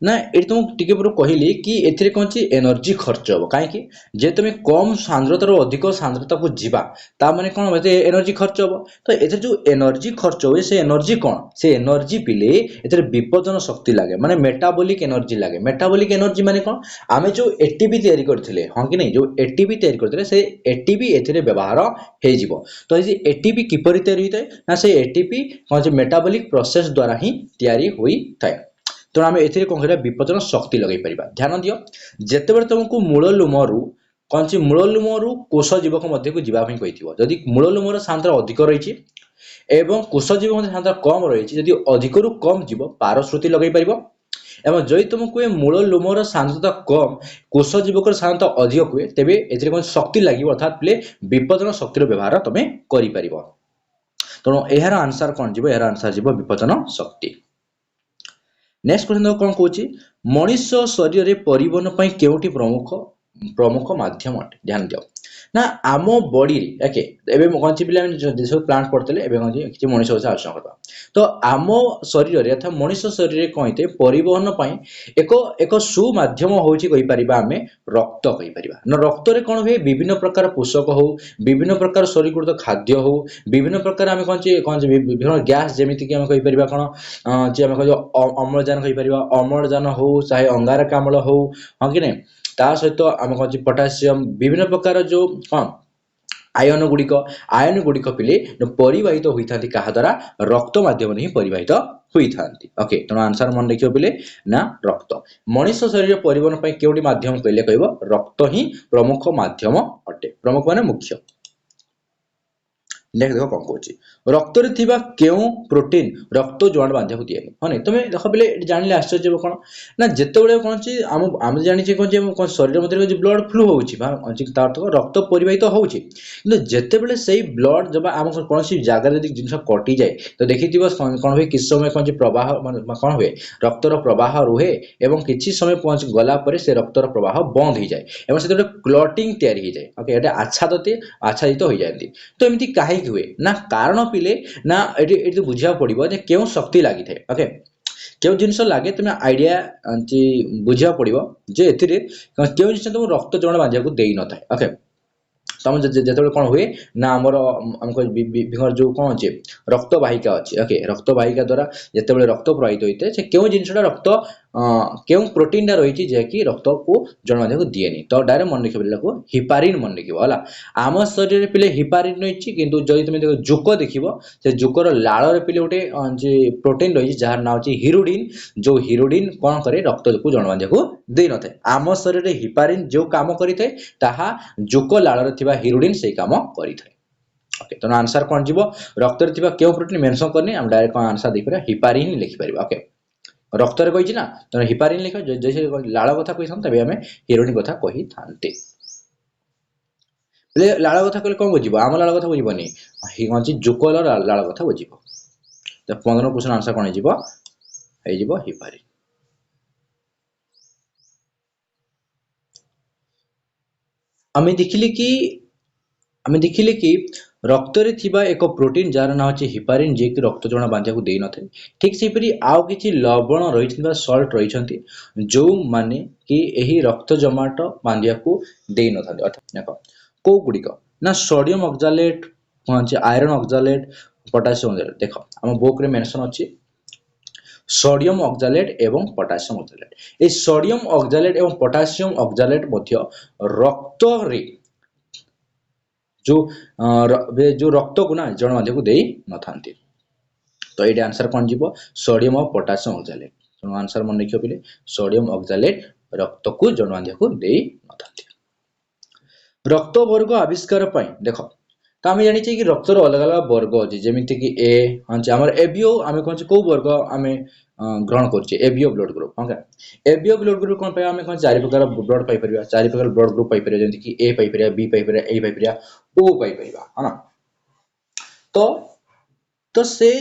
ना ये तुमको टिके पूर्व कहली कि एथिरे कौन ची एनर्जी खर्च हम कहीं जे तुम कम सांद्रतार अधिक सांद्रता को जीवा ता माने कौन हम एनर्जी खर्च हम तो ए जो एनर्जी खर्च हुए से एनर्जी कौन से एनर्जी पिले ए विपदन शक्ति लगे माने मेटाबॉलिक एनर्जी लगे मेटाबॉलिक एनर्जी माने कौन आमे जो एटीपी तैयारी करथिले हां कि नहीं जो एटीपी तैयारी करथिले से एटीपी एथिरे व्यवहार हे जिवो तो ये एटीपी किपरि तैयारी होइते ना से एटीपी कौन जे मेटाबॉलिक प्रोसेस द्वारा ही तैयारी होई थाए तो आम ए कौन कर विपदन शक्ति लगे पार ध्यान दियो जिते बड़े तुमको मूल लुमरु कौन सी मूल लुमरु कोष जीवक मध्य को जावाई कही जदि मूल लुमर सांद्रता अधिक रही एवं कोष जीवक सांद्रता कम रही जदि अधिक रु कम जीव पारश्रुति लगे पार एवं जदि तुमको मूल लुमर सांद्रता कम कोष जीवक सांद्रता अधिक हुए तेरे ए कौन शक्ति लगे अर्थात प्ले विपदन शक्तिर व्यवहार तुम कर तेणु यार आंसर कौन जीव यार आंसर जीव विपदन शक्ति। नेक्स्ट क्वेश्चन कौन कौची मनीष शरीर रे परिवहन पई केउटी प्रमुख प्रमुख माध्यम अटे ध्यान दियो ना आम बॉडी रे ओके एबे कौन ची पिला जो प्लांट पढ़तले एबे कौन ची कि मनीष से आलोचना करबा तो आम शरीर रे अर्थात मनीष शरीर रे कहते परिवहन पई एक एक सु माध्यम होची कहि परिबा हमें रक्त कहि परिबा न रक्त रे कौन हुए विभिन्न प्रकार पोषक हो विभिन्न प्रकार शरीरकृत खाद्य हो विभिन्न प्रकार आम कौन विभिन्न गैस जेमिति कि हम कहि परिबा कोन जे हम कह अम्लजान कहि परिबा अम्लजान हो चाहे अंगारकाम्ल हो हां कि नहीं ता सहित आम कौन पोटासियम विभिन्न प्रकार जो कौन आयन गुड़िक पिले परिवाहित होता क्या द्वारा रक्त माध्यम ही परिवाहित होता ओके तेणु आंसर मन रखियो पिले ना रक्त मनीष शरीर परिवहन पर केउटी माध्यम कहले कहब रक्त ही प्रमुख माध्यम अटे प्रमुख माने मुख्य। देखो कौन कौन रक्त रे थिबा केउ प्रोटीन रक्त जोड़ बांधा को दिए हाँ नहीं तुम देख पे जान आश्चर्य कौन ना जिते कौन आम जानी कौन शरीर मध्य जो ब्लड फ्लू होता रक्त परिवाहित होती जिते से ब्लड जब आम कौन जगह जिन कटि जाए तो देखी कौन हुए किस समय कौन प्रवाह कौन हुए रक्तर प्रवाह रुहे एवं किसी समय पहुंच गला से रक्तर प्रवाह बंद हो जाए और से क्लटिंग तैयारी हो जाए ओके ये आच्छादित हो जाती तो एमती कहीं हुए ना कारण पिले ना ये बुझा पड़ो क्यों शक्ति लगी थे ओके क्यों जिन लगे तुम आइडिया बुझा पड़ो जे क्यों जिन तुम रक्त जमाण बांधा को दे न था ओके तुम जो कौन हुए ना आमर आमको जो कौन अच्छे रक्तवाहिका अच्छी ओके रक्तवाहिका द्वारा जिते रक्त प्रवाहित होता है से क्यों जिनसा रक्त क्यों प्रोटीन टा रही जैकि रक्त को जन बांधा को दिए तो डायरेक्ट मन रखिए हिपारिन मन रखा आम शरीर पिले हिपारिन रही किंतु जदि तुम देख जुक देख से जुकर लाड़ पिले गोटे प्रोटीन रही जार ना अच्छी हिरोडिन जो हिरोडिन कौन करे रक्त को जन बांधा को दे न था आम शरीर हिपारिन जो कम करें जुक लाड़ हिरोडिन से कम करें ओके तो आंसर कौन जीव रक्त रे क्यों प्रोटीन मेंशन करनी हम डायरेक्ट कौन आंसर दे पारा हिपारिन लिखिपर ओके रक्त रे कही ना तो हिपारिन लिख जैसे लाड़ कथा कही तबे आम हिरोइन कथा कही थांते लाड़ कथा कहले कौन बुझ आम लाड़ कथा बुझबनी कौन जुकल लाड़ कथा बुझ तो 15 क्वेश्चन आंसर कौन हो हिपारिन। आम देखिले कि रक्त रे थिबा एक प्रोटीन जार ना अच्छे हिपारिन जे कि रक्त जमा बांधा को दे न थे ठीक से परी आउ किछि लवण रही सल्ट रही जो माने कि यही रक्त जमाट बांधा को दे न था अर्थात देखो को गुड़िक ना sodium oxalate iron oxalate potassium oxalate देख आम बुक रे मेंशन अच्छी सोडियम ऑक्जालेट एवं पोटासियम ऑक्जालेट ए सोडियम ऑक्जालेट एवं पोटासियम ऑक्जालेट मध्य रक्त रे जो रक्त को ना जन बांधा को दे न था तो ये आंसर कौन जीव सोडियम और पोटासियम ऑक्जालेट तो आंसर मन रखियो पिले सोडियम ऑक्जालेट रक्त को जणुआंधिया को दे नथांती। रक्त वर्ग आविष्कार पई देखो तो आम जानी कि रक्तर अलग अलग वर्ग अच्छे जमीती कि ए आम एबिओ आम कौन कौ वर्ग आम ग्रहण कर एबिओ ब्लड ग्रुप हाँ एबिओ ब्लड ग्रुप कौन आम कौन चार प्रकार ब्लड पाइपर चार प्रकार ब्लड ग्रुप पाइपर जमीती ए पाइपर बी पाइपर ए पाइपर ओ पाइपर है ना। तो तो से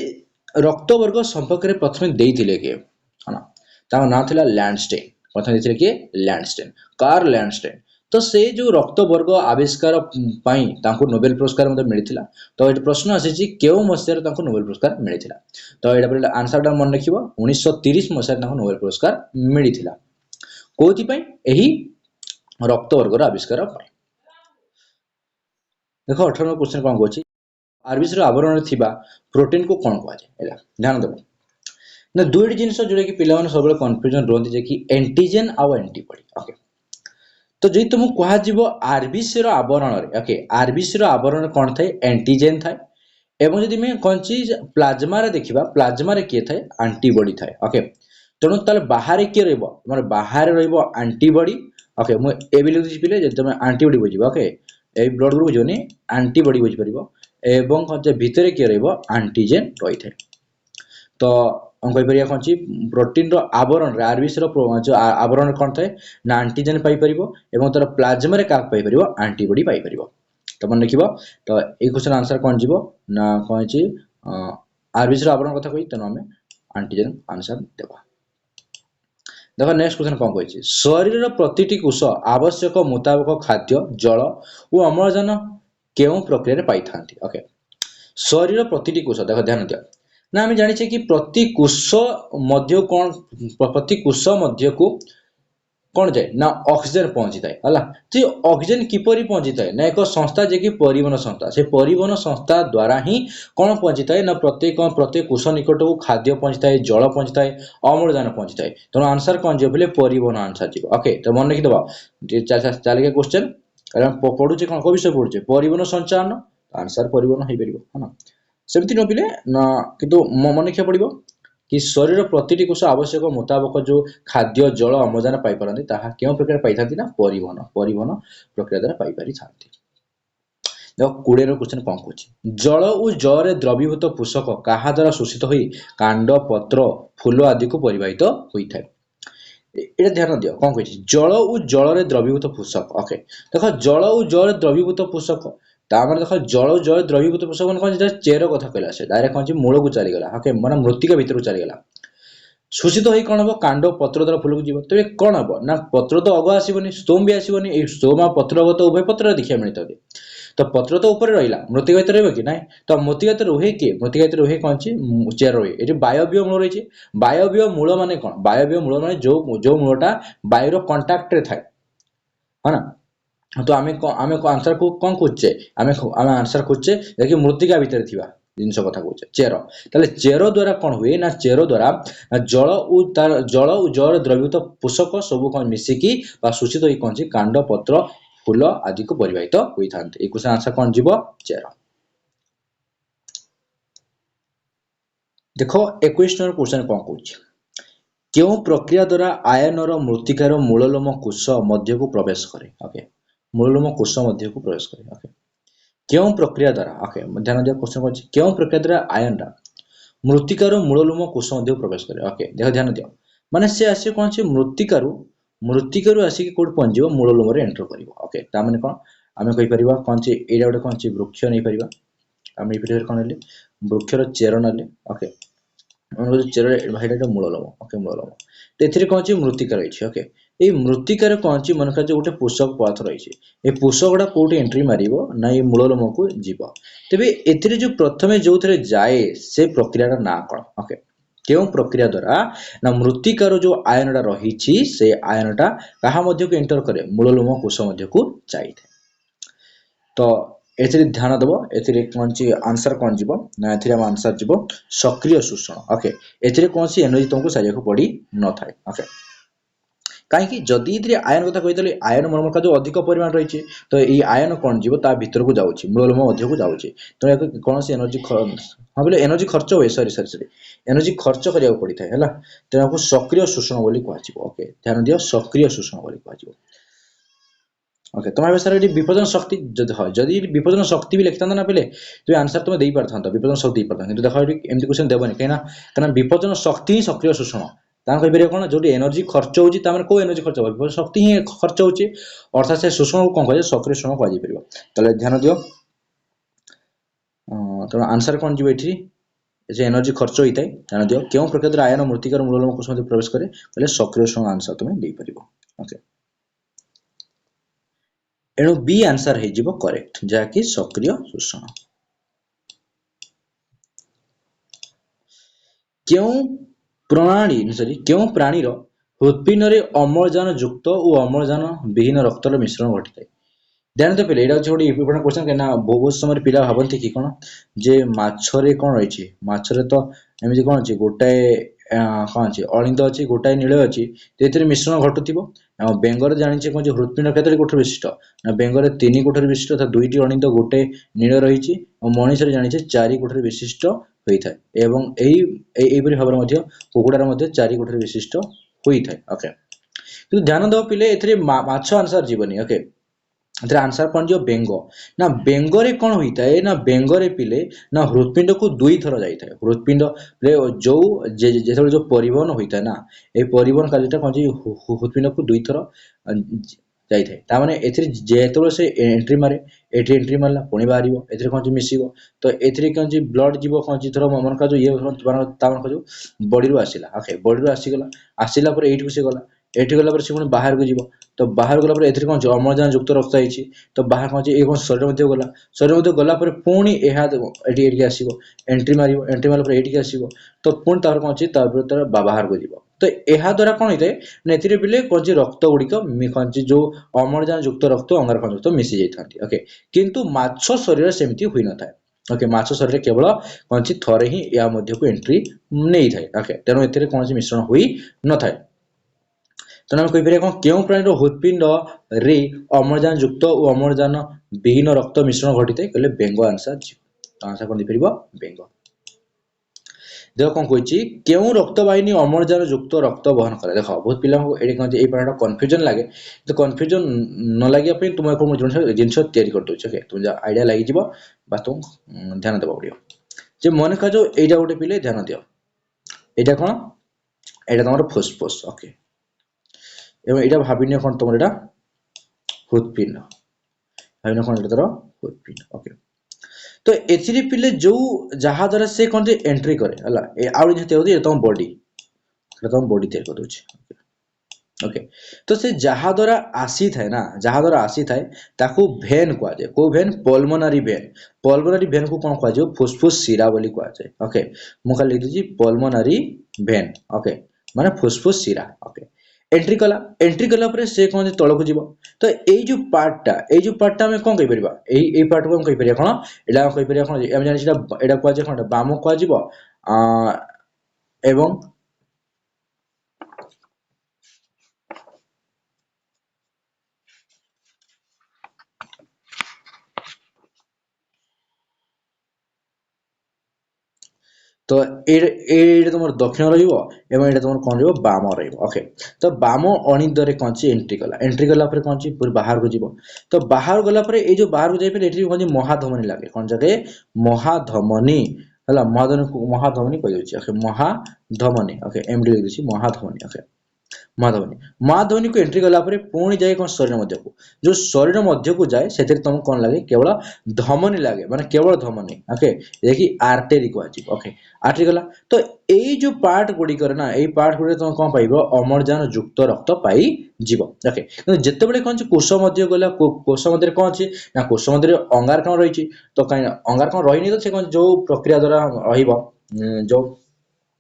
रक्त वर्ग संपर्क में प्रथम देते किए है ना ना था लैंडस्टेन प्रथम देते किए लैंडस्टेन कार्ल लैंडस्टेन। तो से जो रक्त वर्ग आविष्कार नोबेल पुरस्कार मिलता। तो ये प्रश्न आसी क्यों मसीह नोबेल पुरस्कार मिलता। तो यहाँ आंसर टा मन रख 1930 मसीह नोबेल पुरस्कार मिलता कौन रक्त वर्ग आविष्कार। देख 18 क्वेश्चन कौन कौन आरबीसी आवरण प्रोटीन को कौन कहुए ध्यान देव ना दुईट जिन जोटा कि पे सब कन्फ्यूजन रुहति कि एंटीजेन आउ एंटीबॉडी ओके। तो जी तुम कह आरबीसी आवरण ओके आरबीसी आवरण कौन थाए एंटीजेन थाए एवं जदि मैं कौन चीज प्लाज्मा देखा प्लाज्मा किए थाए आंटीबॉडी थाए ओके। तेणु ताल बाहर किए रही बाहर रंटीबॉडी ओके मुझे लिखी देती पिले तुम आंटीबॉडी बुझे ओके ये ब्लड ग्रुप बुझे आंटीबॉडी बुझीपर एवं भितर किए रंटीजेन रही है। तो हम कहीपर कौन प्रोटीन आवरण आरबीसी जो आवरण कौन थाए ना आंटीजेन पाइपर एवं तार प्लाज्मा क्या पाइपर आंटीबॉडी पाइपर। तो मन रख तो ये क्वेश्चन आंसर कौन जीव ना कौन आरबीसी आवरण कथा कही तेणु आम आंटीजेन आंसर देवा। देखो नेक्स्ट क्वेश्चन कौन कही शरीर प्रतिटी कोष आवश्यक मुताबक खाद्य जल और अम्लजान क्यों प्रक्रिया पाई था ओके। शरीर प्रतिटी कोष देख ध्यान दिया ना आम जाने कि प्रति कोष मध्य कौन प्रति कोष मध्य को कौन जाए ना ऑक्सीजन पहुंची थाए है तो ऑक्सीजन किपरि पहुंची थाए ना एक संस्था जे कि परिवहन संस्था से परिवहन संस्था द्वारा ही कौन पहुंची थाए ना प्रत्येक कोष निकट को खाद्य पहुंची थाए जल पहुंची थाए अम्लजान पहुंची थाए। तेणु आंसर कौन जी बोले परिवहन आंसर जी ओके। तो मन रखिदब चलिए क्वेश्चन पढ़ुचे कौन को विषय पढ़ुचे परिवहन संचालन आंसर परिवहन हो पार है ना सेमती न पिले ना किंतु मन रखा पड़ो कि शरीर प्रतिटी कोष आवश्यक मुताबक जो खाद्य जल अम्लजान पाइपर क्यों प्रक्रिया पाई ना परिवहन परिवहन प्रक्रिया द्वारा पाइपारि था। देख 20 क्वेश्चन कौन कह जल और जल द्रवीभूत पोषक क्या द्वारा शोषित हो कांड पत्र फूल आदि को परिवाहित होता है। ये ध्यान दियो कौन कह जल और जल द्रवीभूत पोषक ओके। देख जल और जल द्रवीभूत पोषक देख जल जल द्रवीभूत पोषक कौन चेर कथा कहला से डायरेक्ट कौन मूल को चलीगला ओके मैंने मृत्तिका भीतर को चलीगला शोषित हो कौन हम कांड पत्र द्वारा फूल को जीव तेरे कौन हम ना पत्र तो अग आसबनी स्टोम भी आसबनी स्टोम आ पत्र तो उभय पत्र देखा मिलता है। तो पत्र तो ऊपर रहा मृत्तिका भीतर रही कि ना तो मृत्तिका रुहे किए मृत्तिका रुहे कौन चेर रुहे ये वायव्य मूल रही वायव्य मूल मान कौन वायव्य मूल मान जो मूलटा वायुर कंटाक्ट थाए है ना। तो आम आंसर को कौन खोजे आम आंसर खोजे देखिए मृत्तिका भीतर थी जिन कथा कहे चेर ताले चेर द्वारा कौन हुए ना चेर द्वारा जल और जल द्रवीभूत पोषक सब कौन मिसिकी शोषित हो कौन कांड पत्र फूल आदि को परिवाहित होता है। एक क्वेश्चन आंसर कौन जीव चेर। देख 21 नंबर क्वेश्चन कौन कह क्यों प्रक्रिया द्वारा आयनर मृत्तिकार मूललोम कोष मध्य को प्रवेश करे ओके मूललोम कोष मध्य को प्रवेश करे ओके क्यों प्रक्रिया द्वारा ओके ध्यान दिया क्वेश्चन कौन क्यों प्रक्रिया द्वारा आयन मृत्तिकार मूललोम कोष मध्य को प्रवेश करे ओके देख ध्यान दिया माने से आसे कौन मृत्तिकार आसिक कौट पहुंचो मूललोम एंटर कर ओके ताने कौन आम कहीपर कौन यहाँ गोटे कौन वृक्ष नहीं पार आम ये कौन ना वृक्षर चेर ना ओके चेर मूललोम ओके मूललोम तो कौन मृत्तिका रही ओके ये मृत्तिकार कौन मन कर गोटे पोषक पदार्थ रही है पोषक गुड़ा कौट एंट्री मार ना ये मूललोम को जीव तेज ए जो प्रथम जो जाए से प्रक्रिया ना कौन ओके क्यों प्रक्रिया द्वारा ना मृत्तिकार जो आयनटा रही से आयनटा क्या को एंटर करे मूललोम कोष मध्य को जाए। तो ए ध्यान दब ए कौन आंसर कौन जीव ना आम आंसर जीव सक्रिय शोषण ओके ए कौन एनर्जी तुमको सारिया पड़ी न था ओके कहीं जदि ये आयन कथा कही आयन मोर का जो अधिक परिमाण रही है तो ये आयन कौन जीव ता भीतर को जाऊँगी मूललोम मध्य को जाऊँगी तेणु कौन सी एनर्जी हाँ बोले एनर्जी खर्च हुए सरी सरी सरी एनर्जी खर्च करा पड़ता है तेणु सक्रिय शोषण बोली कहुए ओके ध्यान दियो सक्रिय शोषण बोली कहुए ओके तुम सर ये विपदन शक्ति जदि विपदन शक्ति भी लिखता ना पे तुम आंसर तुम दे पारता विपदन शक्ति पारता कि देख एमती क्वेश्चन देवनी कहीं विपदन शक्ति ही सक्रिय शोषण कहीपर कौन जो एनर्जी खर्च होती कौ एनर्जी खर्च हो शक्ति ही खर्च होती अर्थात से शोषण को कौन कह सक्रिय शोषण कह ध्यान दियो तेणु आंसर कौन जी ये एनर्जी खर्च होता है ध्यान दियो क्यों प्रकृति आयन मृत्तिकार मूललोम कोष प्रवेश करे बोले सक्रिय शोषण आंसर तुम दे पार ओके एणु बी आंसर हो करेक्ट जहाँकि सक्रिय शोषण क्यों प्रणाली सॉरी क्यों प्राणीर हृत्पिंड अम्लजान युक्त और अम्लजान विहीन रक्तर मिश्रण घटी है ध्यान दे पे यहाँ गोटे इम्पोर्टेंट क्वेश्चन कहीं बहुत समय पिला भावती कि कौन जे माछरे कौन रही माछरे तो एमती कौन अच्छी गोटाए कौन अच्छी अलिंद अच्छी गोटाए नील अच्छी तो मिश्रण घटुव बेंगर जानी कौन हृत्पिंड केतरी कोठर विशिष्ट ना बेंगर 3 कोठर विशिष्ट अर्थात 2टी अलिंद गोटे नील रही मनीष जानी 4 कोठर विशिष्ट होता है एवं यहीपरि भाव में कुकुड़ार 4 कोठर विशिष्ट होता है ओके तो ध्यान दो पिले माछ आंसर जीवनी ओके आंसर कौन जो बेंग ना बेंगरे कौन होता है ना बेंगरे पिले ना हृत्पिंड को 2 थर जाता है हृत्पिंड जो जो परिवहन होता है ना ये परिवहन कार्यटा कौन हृत्पिंड को 2 थर जाए जो से एंट्री मारे एंट्री एंट्री मारला पुणी बाहर ए कौन मिसिब तो ये कौन ब्लड जीव कौन थर मन का जो ये जो बॉडी आसला ओके बॉडी आसीगला आसला ये गला एठी गला से पुणी बाहर को जीव तो बाहर गला ए कौन अम्लजान युक्त रक्त है तो बाहर कौन ये कौन शरीर मध्य गला शरीर मध्य गला पुणी ये आसो एंट्री मार एंट्री मारा ये आसो तो पुणी तार कौन तार बाहर को जीव तो यह द्वारा कौन होता है ना ए पिले कौन रक्त गुड़िक कौन जो अम्लजान युक्त रक्त अंगारकाम्ल युक्त मिसी जाती ओके किंतु माछ शरीर सेमती हुई न था ओके माछ शरीर केवल कौन थरे ही या मध्य को एंट्री नहीं थाए ओके तेणु ए कौन मिश्रण हुई न था तेना कहीपर कौन क्यों प्राणी हृत्पिंड रे अम्लजान युक्त और अम्लजान विहीन रक्त मिश्रण घटी है कहले बेंग आंसर जीव आंसर कौन दे बेंग देख कौन कही क्यों रक्तवाहिनी अम्लजान युक्त रक्त बहन करे देख बहुत पिला ये कौन ये प्राणी कन्फ्यूजन लगे तो कन्फ्यूजन न लगे तुम जिन कर ओके तुम आइडिया लगी बस तुम ध्यान देवा पड़ो मन का जो यहाँ गोटे पिले ध्यान दियो यहाँ कौन यहाँ तुम फुसफुस ओके एवं यहाँ भाविन कौन तुम यहाँ हृत्पिंड भाविन कौन तोर हृत्पिंड ओके तो एथिरे पिले जो जहा द्वारा से कौन एंट्री करे आउ तुम बॉडी तुम बॉडी तैयार कर दूसरे ओके तो से जहा द्वारा आसी थाए ना जहा द्वारा आसी थाए ताकू भेन कह जाए को भेन पल्मोनारी भेन को कौन कह फुसफुस शिरा बोली कह जाए ओके मुझे लिख दीजिए पल्मोनारी भेन ओके माने फुसफुस शिरा ओके एंट्री कला पर से कौन तल को जीव तो यही जो पार्टा आम कौन कहीपर यही पार्ट को कहीपर कौन यहाँ कहीपर कौन आम जानी यहाँ कहुए कौन बाम कह एवं तो ये तुम दक्षिण रही तुम कौन बाम रखे तो बाम अणिद्वारे कौन एंट्री कला कौन पूरी बाहर को जीव तो बाहर गलापर ये जो बाहर को जाइए ये कौन महाधमनी लगे कौन जगह महाधमनी है महाधमनी कही ओके महाधमनी ओके एमडी लिख दी महाधमनी ओके महाधमनी को एंट्री गला पुणी जाए कौन शरीर मध्य को जो शरीर मध्य को जाए से तुम कौन लगे केवल धमनी लगे माने केवल धमनी ओके देखिए आर्टेरी कह ओके आर्टेरी गला तो यही जो पार्ट गुड़िकर ना यही पार्ट गुड़ी तुम कौन पाइब अम्लजान युक्त रक्त पाई जीव ओके जिते बड़े कौन कोष मध्य गला कोष मध्य कौन अच्छी ना कोष मध्य अंगारकाम्ल रही तो कहीं अंगारकाम्ल रही तो से कौन जो प्रक्रिया द्वारा जो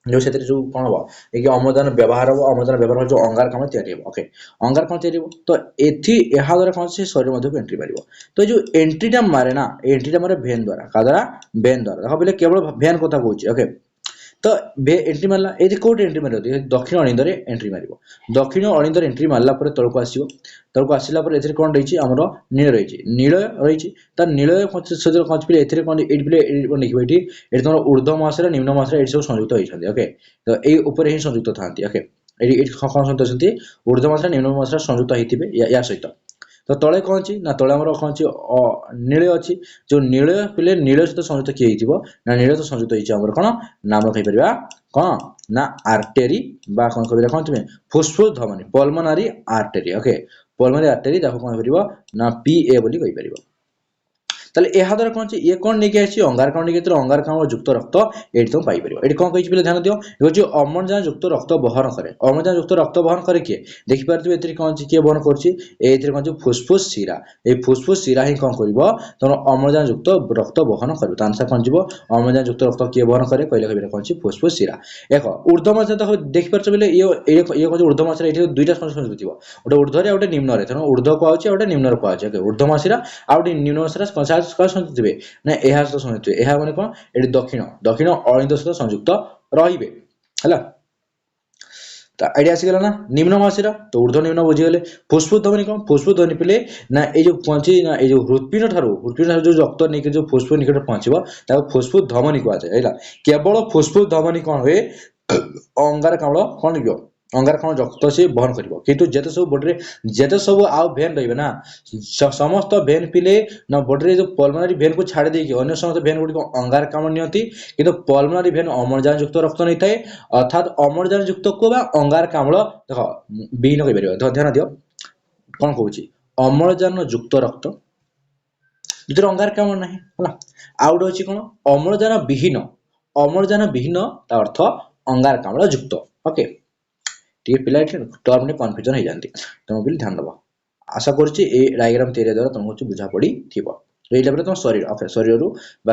जो से जो कौन हम ये अम्लजान व्यवहार हम अम्लजान व्यवहार जो अंगारकाम्ल तैयारी ओके अंगारकाम्ल तैयारी तो यहाँ द्वारा कौन से शरीर मध्य को एंट्री मार तो जो एंट्रीटा मारे ना एंट्रीटा मारे भेन द्वारा क्या द्वारा भेन द्वारा देख बोले केवल भेन कथा कहे ओके तो एंट्री मारला ये कोड एंट्री मार दक्षिण अणिंद एंट्री मार दक्षिण अणिंद एंट्री मारला तलक आसो तलक आसला कौन रही आमर नील रही नील रही नील कौन पिले कौन लिखे ये तुम ऊर्ध्व महासागर निम्न महासागर ये सब संयुक्त होती ओके तो ये संयुक्त था ओके कौन संयुक्त ऊर्ध्व महासागर निम्न महासागर संयुक्त होते या सहित तो तले कौन अच्छी ना तले आम कौन नील अच्छी जो नील पिले नील सहित संयुक्त किए ना नील तो संयुक्त होती कौन नाम कहीपर कौन ना आर्टेरी बा कौन कह कौन तुम्हें फुसफुस धमनी पल्मोनारी आर्टेरी ओके पल्मोनारी आर्टेरी कौन कर ना पीए बोली कहीपर ताले यह द्वारा कौन ये कौन लेके आसी अंगारकाम्ल लेके अंगारकाम्ल युक्त रक्त ये तुम पाइपर ये कौन कही ध्यान दियो ये अम्लजान युक्त रक्त बहन करे अम्लजान युक्त रक्त बहन करे किए देखिपारे कौन किए बहन कर कौन फुसफुस शिरा ये फुसफुस शिरा ही कौन कर तुम अम्लजान युक्त रक्त बहन कर आंसर कौन जी अम्लजान युक्त रक्त किए बहन करे कहले कौन फुसफुस शिरा एक ऊर्ध्व महासागर देखिपारे बोले ये कौन ऊर्ध्व महासागर ये दुईटा संयुक्त थी गोटे ऊर्ध्व गोटे निम्न तेणु ऊर्ध्व कहुचे गोटे निम्न कहुचे ऊर्ध्व महासागर आउ निम्न महासागर संयुक्त थे ना यह सहित संयुक्त थे यह मैंने कौन ये दक्षिण दक्षिण अणिंद सहित संयुक्त रे है आइडिया आसीगला ना निम्न महासागर तो ऊर्ध्व निम्न बुझीगले फुसफुस ध्वनि कौन फुसफुस ध्वनि पिले ना ये जो पहुंची ना ये हृत्पिंड ठारू जो रक्त नहीं जो फुसफुस निकट पहुंचो फुसफुस धमनी कहुए केवल फुसफुस धमनी कौन हुए अंगारकाम्ल कौन लिखो अंगारकाम्ल रक्त से बहन कर किंतु जेते सब बॉडी जेते सब आउ भेन रही ना समस्त भेन पिले ना बॉडी जो पल्मोनारी भेन को छाड़ देकी अन्य समस्त भेन गुड़ी अंगारकाम्ल नियंती किंतु पल्मोनारी भेन अम्लजान युक्त रक्त नहीं थाए अर्थात अम्लजान युक्त को बा अंगारकाम्ल देख विहीन कह ध्यान दियो कौन कहूँ अम्लजान युक्त रक्त जो अंगारकाम्ल ना है आउ गोटे अच्छी कौन अम्लजान विहीन ता अर्थ अंगारकाम्ल युक्त ओके पिला टर्म ने कन्फ्यूजन हो जाती तुम भी ध्यान दबा आशा करुच्ची डायग्राम तैयारी द्वारा तुमको बुझा पड़ी थी ये तुम शरीर ओके शरीर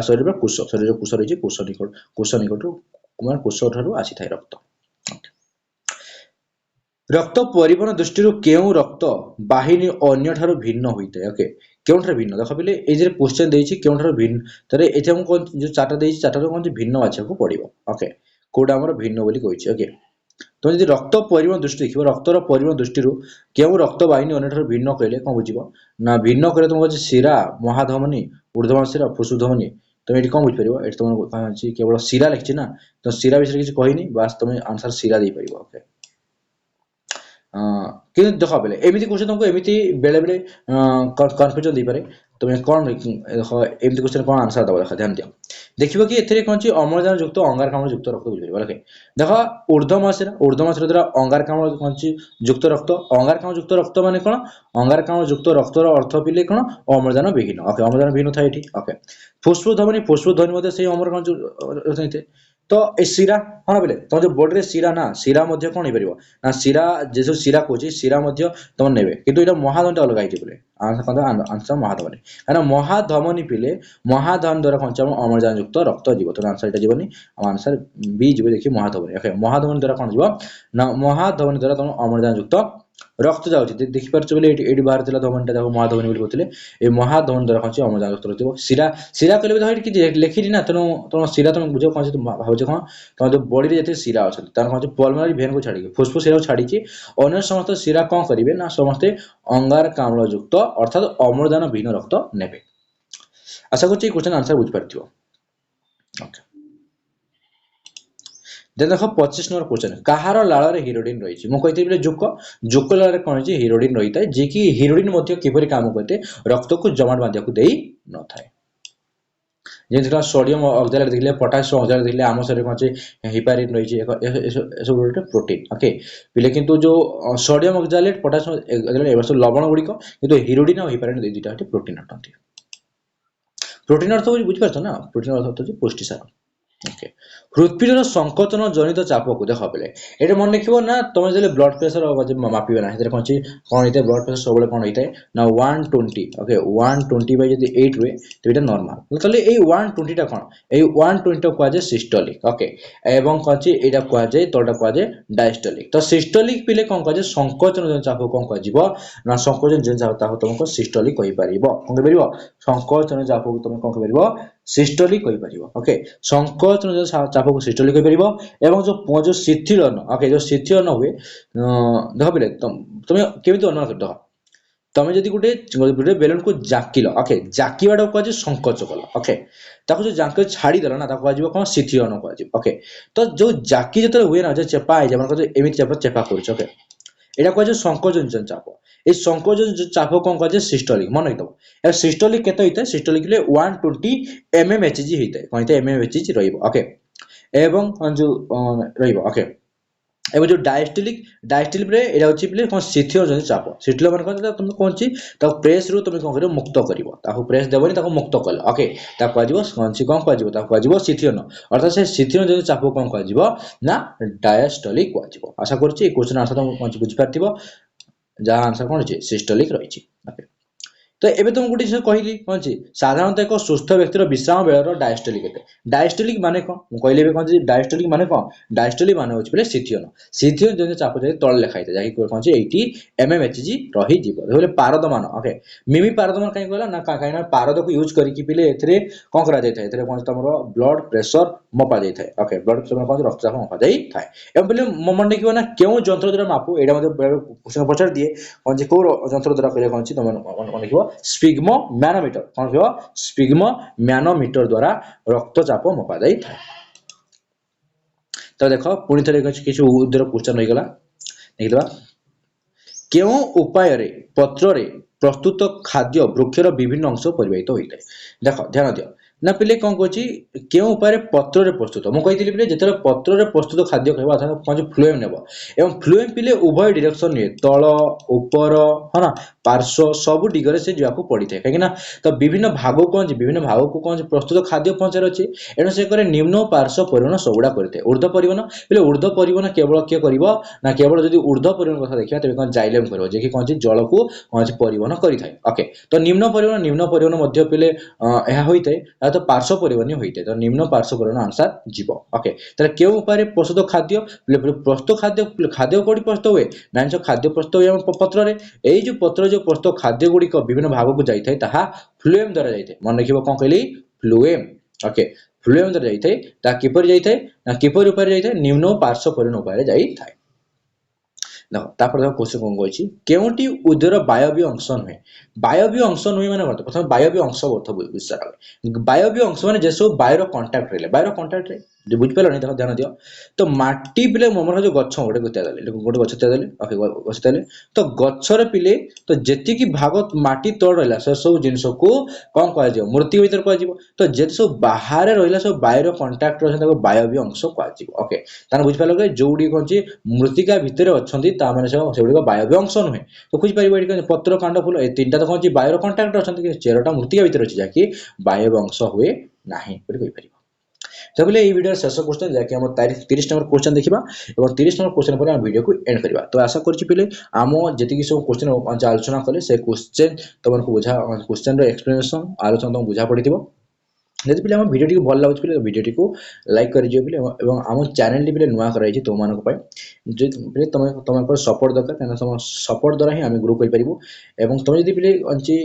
शरीर कोष शरीर कोष रही कोष निकट मैं कोष ठार आसी थाए रक्त रक्त परिवहन दृष्टि क्यों रक्त बाहिनी अन्य ठार भिन्न होता है ओके क्यों भिन्न देख पे ये क्वेश्चन देती क्यों भिन्न तो ये कौन जो चार्टा चार्टा कौन भिन्न बाछा पड़ो ओके कौटा आम भिन्न बोली कही ओके तो जब रक्त परिवहन दृष्टि देखिए रक्तर परिवहन दृष्टि क्यों रक्त बाहिनी अन्य भिन्न कहले कौन बुझ ना भिन्न कह तुम कहे शिरा महाधमनी ऊर्ध्व शिरा फुसफुस धमनी तुम ये कौन बुझीपर ये तुम केवल शिरा लिखी ना तो शिरा विषय किसी कहनी बास तुम आंसर शिरा दे पार ओके कि देख पे एमती क्वेश्चन तुमको एमती बेले बेले कन्फ्यूजन दे पारे तुम्हें कौन एमती क्वेश्चन कौन आंसर दबा देखा ध्यान दियो देखिए कि एथिरे कौन अम्लजान युक्त अंगारकाम्ल युक्त रक्त बुझे ओके देख ऊर्ध्व महासागर द्वारा अंगारकाम्ल कौन युक्त रक्त अंगारकाम्ल युक्त रक्त माने कौन अंगारकाम्ल युक्त रक्तर अर्थ पिले कौन अम्लजान विहीन ओके अम्लजान विहीन था ये ओके फुसफुस ध्वनि से अम्ल कौन तो ए शिरा हाँ बोले तुम जो बॉडी शिरा ना शिरा कौन हो पार ना शिरा जो शिरा कहे शिरा तुम ने कि महाधमनी अलग होती बोले आंसर महाधमनी क्या महाधमनी पिले महाधमनी द्वारा कौन अम्लजान युक्त रक्त जीव तो आंसर यहाँ जीवन आंसर बी जीव देखिए महाधमनी ओके महाधमनी द्वारा कौन जीव ना महाधमनी द्वारा तुम अम्लजान युक्त रक्त जाऊँगी देखिपार बोले ये बाहर धमनीटा देखो महाधमनी कहते ये महाधमनी द्वारा कौन अम्लजान युक्त रक्त शिरा शिरा कहले कि लिखी ना तेणु तुम शिरा तुम बुझ कौन भाव कौन तुम जो बॉडी जिते शिरा अच्छे तार कौन पल्मोनारी भेन को छाड़ी फुसफुस शिरा छाड़ी अन्य समस्त शिरा कौन करेंगे ना समस्ते अंगारकाम्ल युक्त अर्थात अम्लजान विहीन रक्त ने आशा कर क्वेश्चन आंसर बुझीपार ओके देख 25 नंबर क्वेश्चन कहार लाल हिरोडिन रही मुझे जोक जोक लाल कौन हिरोडिन रही है जी कि हिरोडिन किपर काम करते रक्त को जमाट बांधा को दे न था जमी सोडियम ऑक्साइड देखिए पोटासियम ऑक्साइड देखिए आम शरीर कौन हिपारिन रही है प्रोटीन ओके पिले किंतु जो सोडियम ऑक्साइड पोटासियम लवण गुड़िक किंतु हिरोडिन और हिपारिन दुईटा प्रोटीन अटंती प्रोटीन अर्थ बुझीपार ना प्रोटीन अर्थ होती पुष्टिसार ओके हृत्पिंडर संकोचन जनित चाप को देख पे ये मन लिख ना तुम जो ब्लड प्रेसर मापिबे ना कौन कौन होता है ब्लड प्रेसर सब कौन होता है ना 120 ओके 120/8 हुए तो ये नॉर्मल तो ये 120 कौन ये 120 कहुए सिस्टोलिक ओके एवं कौन यहाँ कहुए तलटा कहुए डायस्टोलिक तो सिस्टोलिक पिले कौन कहुए संकोचन जो चाप कौन कह संकोचन जो चाप तुमको सिस्टोलिक कहीपर कौन कह संकोचन चाप को तुम कौन कह सिस्टोलिक कहि परिबो ओके संकोचन जो चाप को सिस्टोलिक कहि परिबो एवं जो शिथिलन ओके जो शिथिलन हुए देख बिले तुम केमिति अनुमान कर दो तमे जदि गोटे गोटे बेलून को जाकिल ओके जाकिवाटा को संकोच कल ओके ताको जो जाक छाड़ी देला ना ताको आजिबो कोन शिथिलन को आजिबो ओके तो जो जाकी जते हुए ना जो चेपा आइ मन को एमिति चेपा करछ ओके एटा को संकोचन चाप ए संकोचन चाप कोन को सिस्टोलिक मन रखिदो ए सिस्टोलिक केते होइते सिस्टोलिक ले 120 mmHg होइते कोइते mmHg रहइबो ओके एवं जो रहइबो ओके एवं जो डायस्टोलिक रे एटा होची प्ले कोन शिथिल जन चाप शिथिल मन कोन तुम कोन ची ता प्रेस रु तुम कोन करियो मुक्त करिवो ताको प्रेस देबोनी ताको मुक्त कल ओके ता कोजिबो कोन ची कोन कोजिबो ता कोजिबो शिथिल अर्थात से शिथिल जन चाप कोन कोजिबो ना डायस्टोलिक कोजिबो आशा करछि ए क्वेश्चन आंसर तुम कोन बुझि पारथिबो जहाँ आंसर कौन है सिस्टोलिक रही ओके तो एबे तुम गोटे जिनिस कहली कौन ची साधारणतः एक सुस्थ व्यक्तिर विश्राम बेलर डायस्टोलिक केते डायस्टोलिक माने कौन मु कहले बे कौन ची डायस्टोलिक माने कौन डायस्टोलिक माने होची बोले शिथिल जने चाप जे तळ लेखाइते जाहि कौन ची 80 mmHg रही जीव बोले पारद मान ओके मिमी पारद मान काई कहला ना काई ना पारद को यूज करी कि पिले एथरे कोन करा जाय थाय एथरे कौन तमरो ब्लड प्रेशर मपा जाय थाय ओके ब्लड प्रेशर कौन रक्तचाप मपा जाय थाय एम बोले मन देखिबो ना केउ यंत्र द्वारा मापू एडा मते क्वेश्चन पचार दिए कौन जे को यंत्र द्वारा करे कौन ची तुम मन देखिबो स्पिग्मो मैनोमीटर कौन कहबो स्पिग्मो मैनोमीटर द्वारा रक्तचाप मपा जाय थाय तो देखो पुणी थरे किछु उद्दर क्वेश्चन रही गला देखिबा केउ उपाय रे पत्र रे प्रस्तुत खाद्य वृक्षर विभिन्न अंश परिवाहित होइते देखो ध्यान दियो ना पिले कौन कहछि केउ उपाय रे पत्र रे प्रस्तुत मु कहितली पिले जेतरे पत्र रे प्रस्तुत खाद्य कहबा अर्थात कौन फ्लूएम नेबो एवं फ्लूएम पिले उभय डायरेक्शन निए तळ ऊपर हना पार्श्व सब दिगरे से जाको पड़ी थे कहिना तो विभिन्न भाग को विभिन्न भाग को कौन प्रस्तुत खाद्य पहुंचार अछि एनो से करे निम्न पार्श्व परिवहन सबुडा करते ऊर्ध्व परिवहन पिले ऊर्ध्व परिवहन केवल के करिवो ना केवल जदि ऊर्ध्व परिवहन कथा देखिया तबे कौन जाइलेम करबो जे कि कौन जल को कौन परिवहन करि थाए ओके तो निम्न परिवहन मध्य पिले एहा होइते तो पार्श्व परिवहन होइते तो निम्न पार्श्व परिवहन आंसर जीव ओके तले केउ उपाय प्रस्तुत खाद्य प्रस्तुत खाद्य कोडी प्रस्तुत हुए नाइन खाद्य प्रस्तुत हुए पत्र रे एई जो पत्र जो प्रस्तुत खाद्य गुडी को विभिन्न भाग को जाई थाए ताहा फ्लूएम द्वारा जाई थाए मन रखिबो कोन कहली फ्लूएम ओके फ्लूएम द्वारा जाई थाए ता किपर जाई थाए ना किपर उपाय जाई थाए निम्न पार्श्व परिवहन उपाय जाई थाए देखो तापर देखो क्वेश्चन कोन कहछि केउटी उदर वायव्य अंश नहे वायव्य अंश नहे माने करते प्रथम वायव्य अंश अर्थ विचार वायव्य अंश माने जे सब वायर कांटेक्ट रे जो बुझ पेलो नहीं देखो ध्यान दियो तो माटी पिले ममर जो गछ गोटे गछ देले ओके गछ देले तो गछरे पिले तो जेति की भाग माटी तळ रहला से सब जिंस को कोन कहै जे मूर्ति भीतर कहै जिवो तो जे सब बाहर रहला सब वायर कांटेक्ट रहला ताको वायव्य अंश कहै जिवो ओके तान बुझ पेलो के जोडी कोन ची मृत्तिका भीतर अछंती ता माने सेगुडी वायव्य अंश नहे तो खुज पारिबो एटी पत्र कांड फूल ए तीनटा तो कोन ची वायर कांटेक्ट अछंती कि चेरटा मृत्तिका भीतर अछि जाकी वायव्य अंश हुए नाही परि कहि परिबो तो बोले ये वीडियो शेष क्वेश्चन जाके हम 30 नंबर क्वेश्चन देखिबा एवं 30 नंबर क्वेश्चन पर हम वीडियो को एंड करबा तो आशा करछि पिले हम जति सब क्वेश्चन आलोचना कले से क्वेश्चन तमन को बुझा क्वेश्चन रो एक्सप्लेनेशन आलोचना तुम बुझा पड़िथिबो यदि पिले हम वीडियो टी भल लागछ पिले वीडियो टी को लाइक करि दियो पिले एवं हम चैनल टी पिले नुवा कराइ छि तो मानको पय जे पिले तमन पर सपोर्ट दरकार केना सम सपोर्ट द्वारा ही हम ग्रो करि परिबो एवं तुम यदि पिले अंची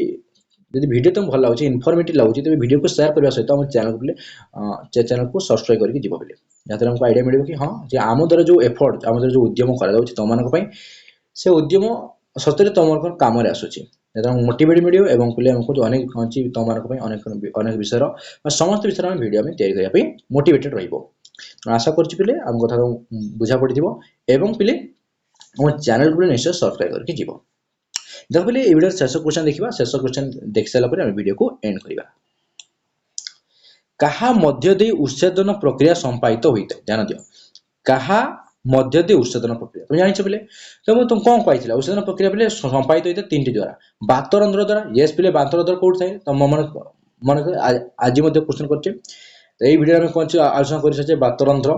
यदि वीडियो तुम भल लागछ इन्फॉर्मेटिव लागछ तो वीडियो को शेयर करबा सहित हम चैनल को चैनल को सब्सक्राइब करके जीवो बोले यातर हमको आईडिया मिलिबो कि हां जे आम द्वारा जो एफर्ट आम द्वारा जो उद्यम करा जाउछ तो मानको पय से उद्यम सतरे तमर काम रे आसुची यातर मोटिवेट मिलियो एवं पिले हमको जो अनेक अछि तो मानको पय अनेक विषय रो समस्त विषय हम वीडियो में तैयारी करिया पय मोटिवेटेड रहिबो आशा करछि पिले हम कथा बुझा पड़िथिबो एवं पिले हम चैनल को निश्चय सब्सक्राइब करके जीवो देखो पहले ये वीडियो शेष क्वेश्चन देखिबा शेष क्वेश्चन देख साला पर हम वीडियो को एंड करिबा कहा मध्य दे उच्छेदन प्रक्रिया संपादित होइते ध्यान दियो कहा मध्य दे उच्छेदन प्रक्रिया तुम जानि छ पहले तो तुम कोन कहैथिला उच्छेदन प्रक्रिया पहले संपादित होइते तीनटी द्वारा बातरंध्र द्वारा यस पहले बातरंध्र कोड थाए तो मन आज मध्ये क्वेश्चन करछे तो এই ভিডিওରେ ଆମେ কোন আলোচনা কৰি সছে বাতরন্ধ্র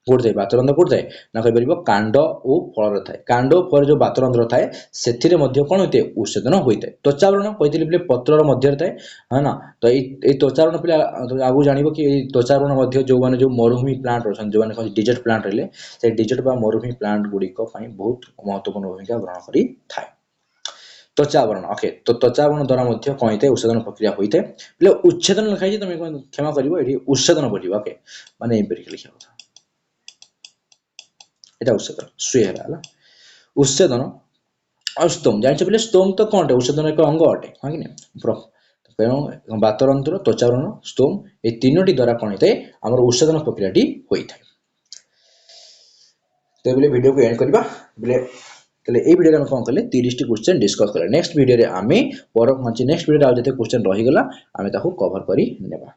कोड थाए बातरंध्र कोड थाए ना कहि परिबो कांड ओ फल थाए कांड ओ फल जो बातरंध्र थाए सेथिरे मध्ये कोन होते उच्छेदन होइते त्वचावरण कहितली पले पत्रर मध्ये थाए है ना तो ए त्वचावरण पले आगु जानिबो कि ए त्वचावरण मध्ये जो माने जो मरुभूमि प्लांट रहन जो माने डिजर्ट प्लांट रहले से डिजर्ट बा मरुभूमि प्लांट गुडी को पई बहुत महत्वपूर्ण भूमिका ग्रहण करी थाए त्वचा आवरण ओके तो त्वचा आवरण द्वारा मध्य कौन होता है उच्छेदन प्रक्रिया होता है बोले उच्छेदन लिखा है तुम क्षमा करिवो एठी उच्छेदन पड़िबो ओके माने एम्पिरिकल लिखा होता एटा उच्छेदन सुए हला उच्छेदन और स्तोम जानछ बोले स्तोम तो कौन है उच्छेदन एक अंग अटे हां कि नहीं तेणु बातरंत्र त्वचावरण स्तोम ये तीनोटी द्वारा कौन होता है आमर उच्छेदन प्रक्रियाटी होता है तो बोले वीडियो को एंड करबा बोले तले ए वीडियो में कौन कले 30 टी क्वेश्चन डिस्कस कले नेक्स्ट वीडियो रे आमे पर नेक्स्ट वीडियो आ जते क्वेश्चन रही गला आमे ताको कवर करी नेबा।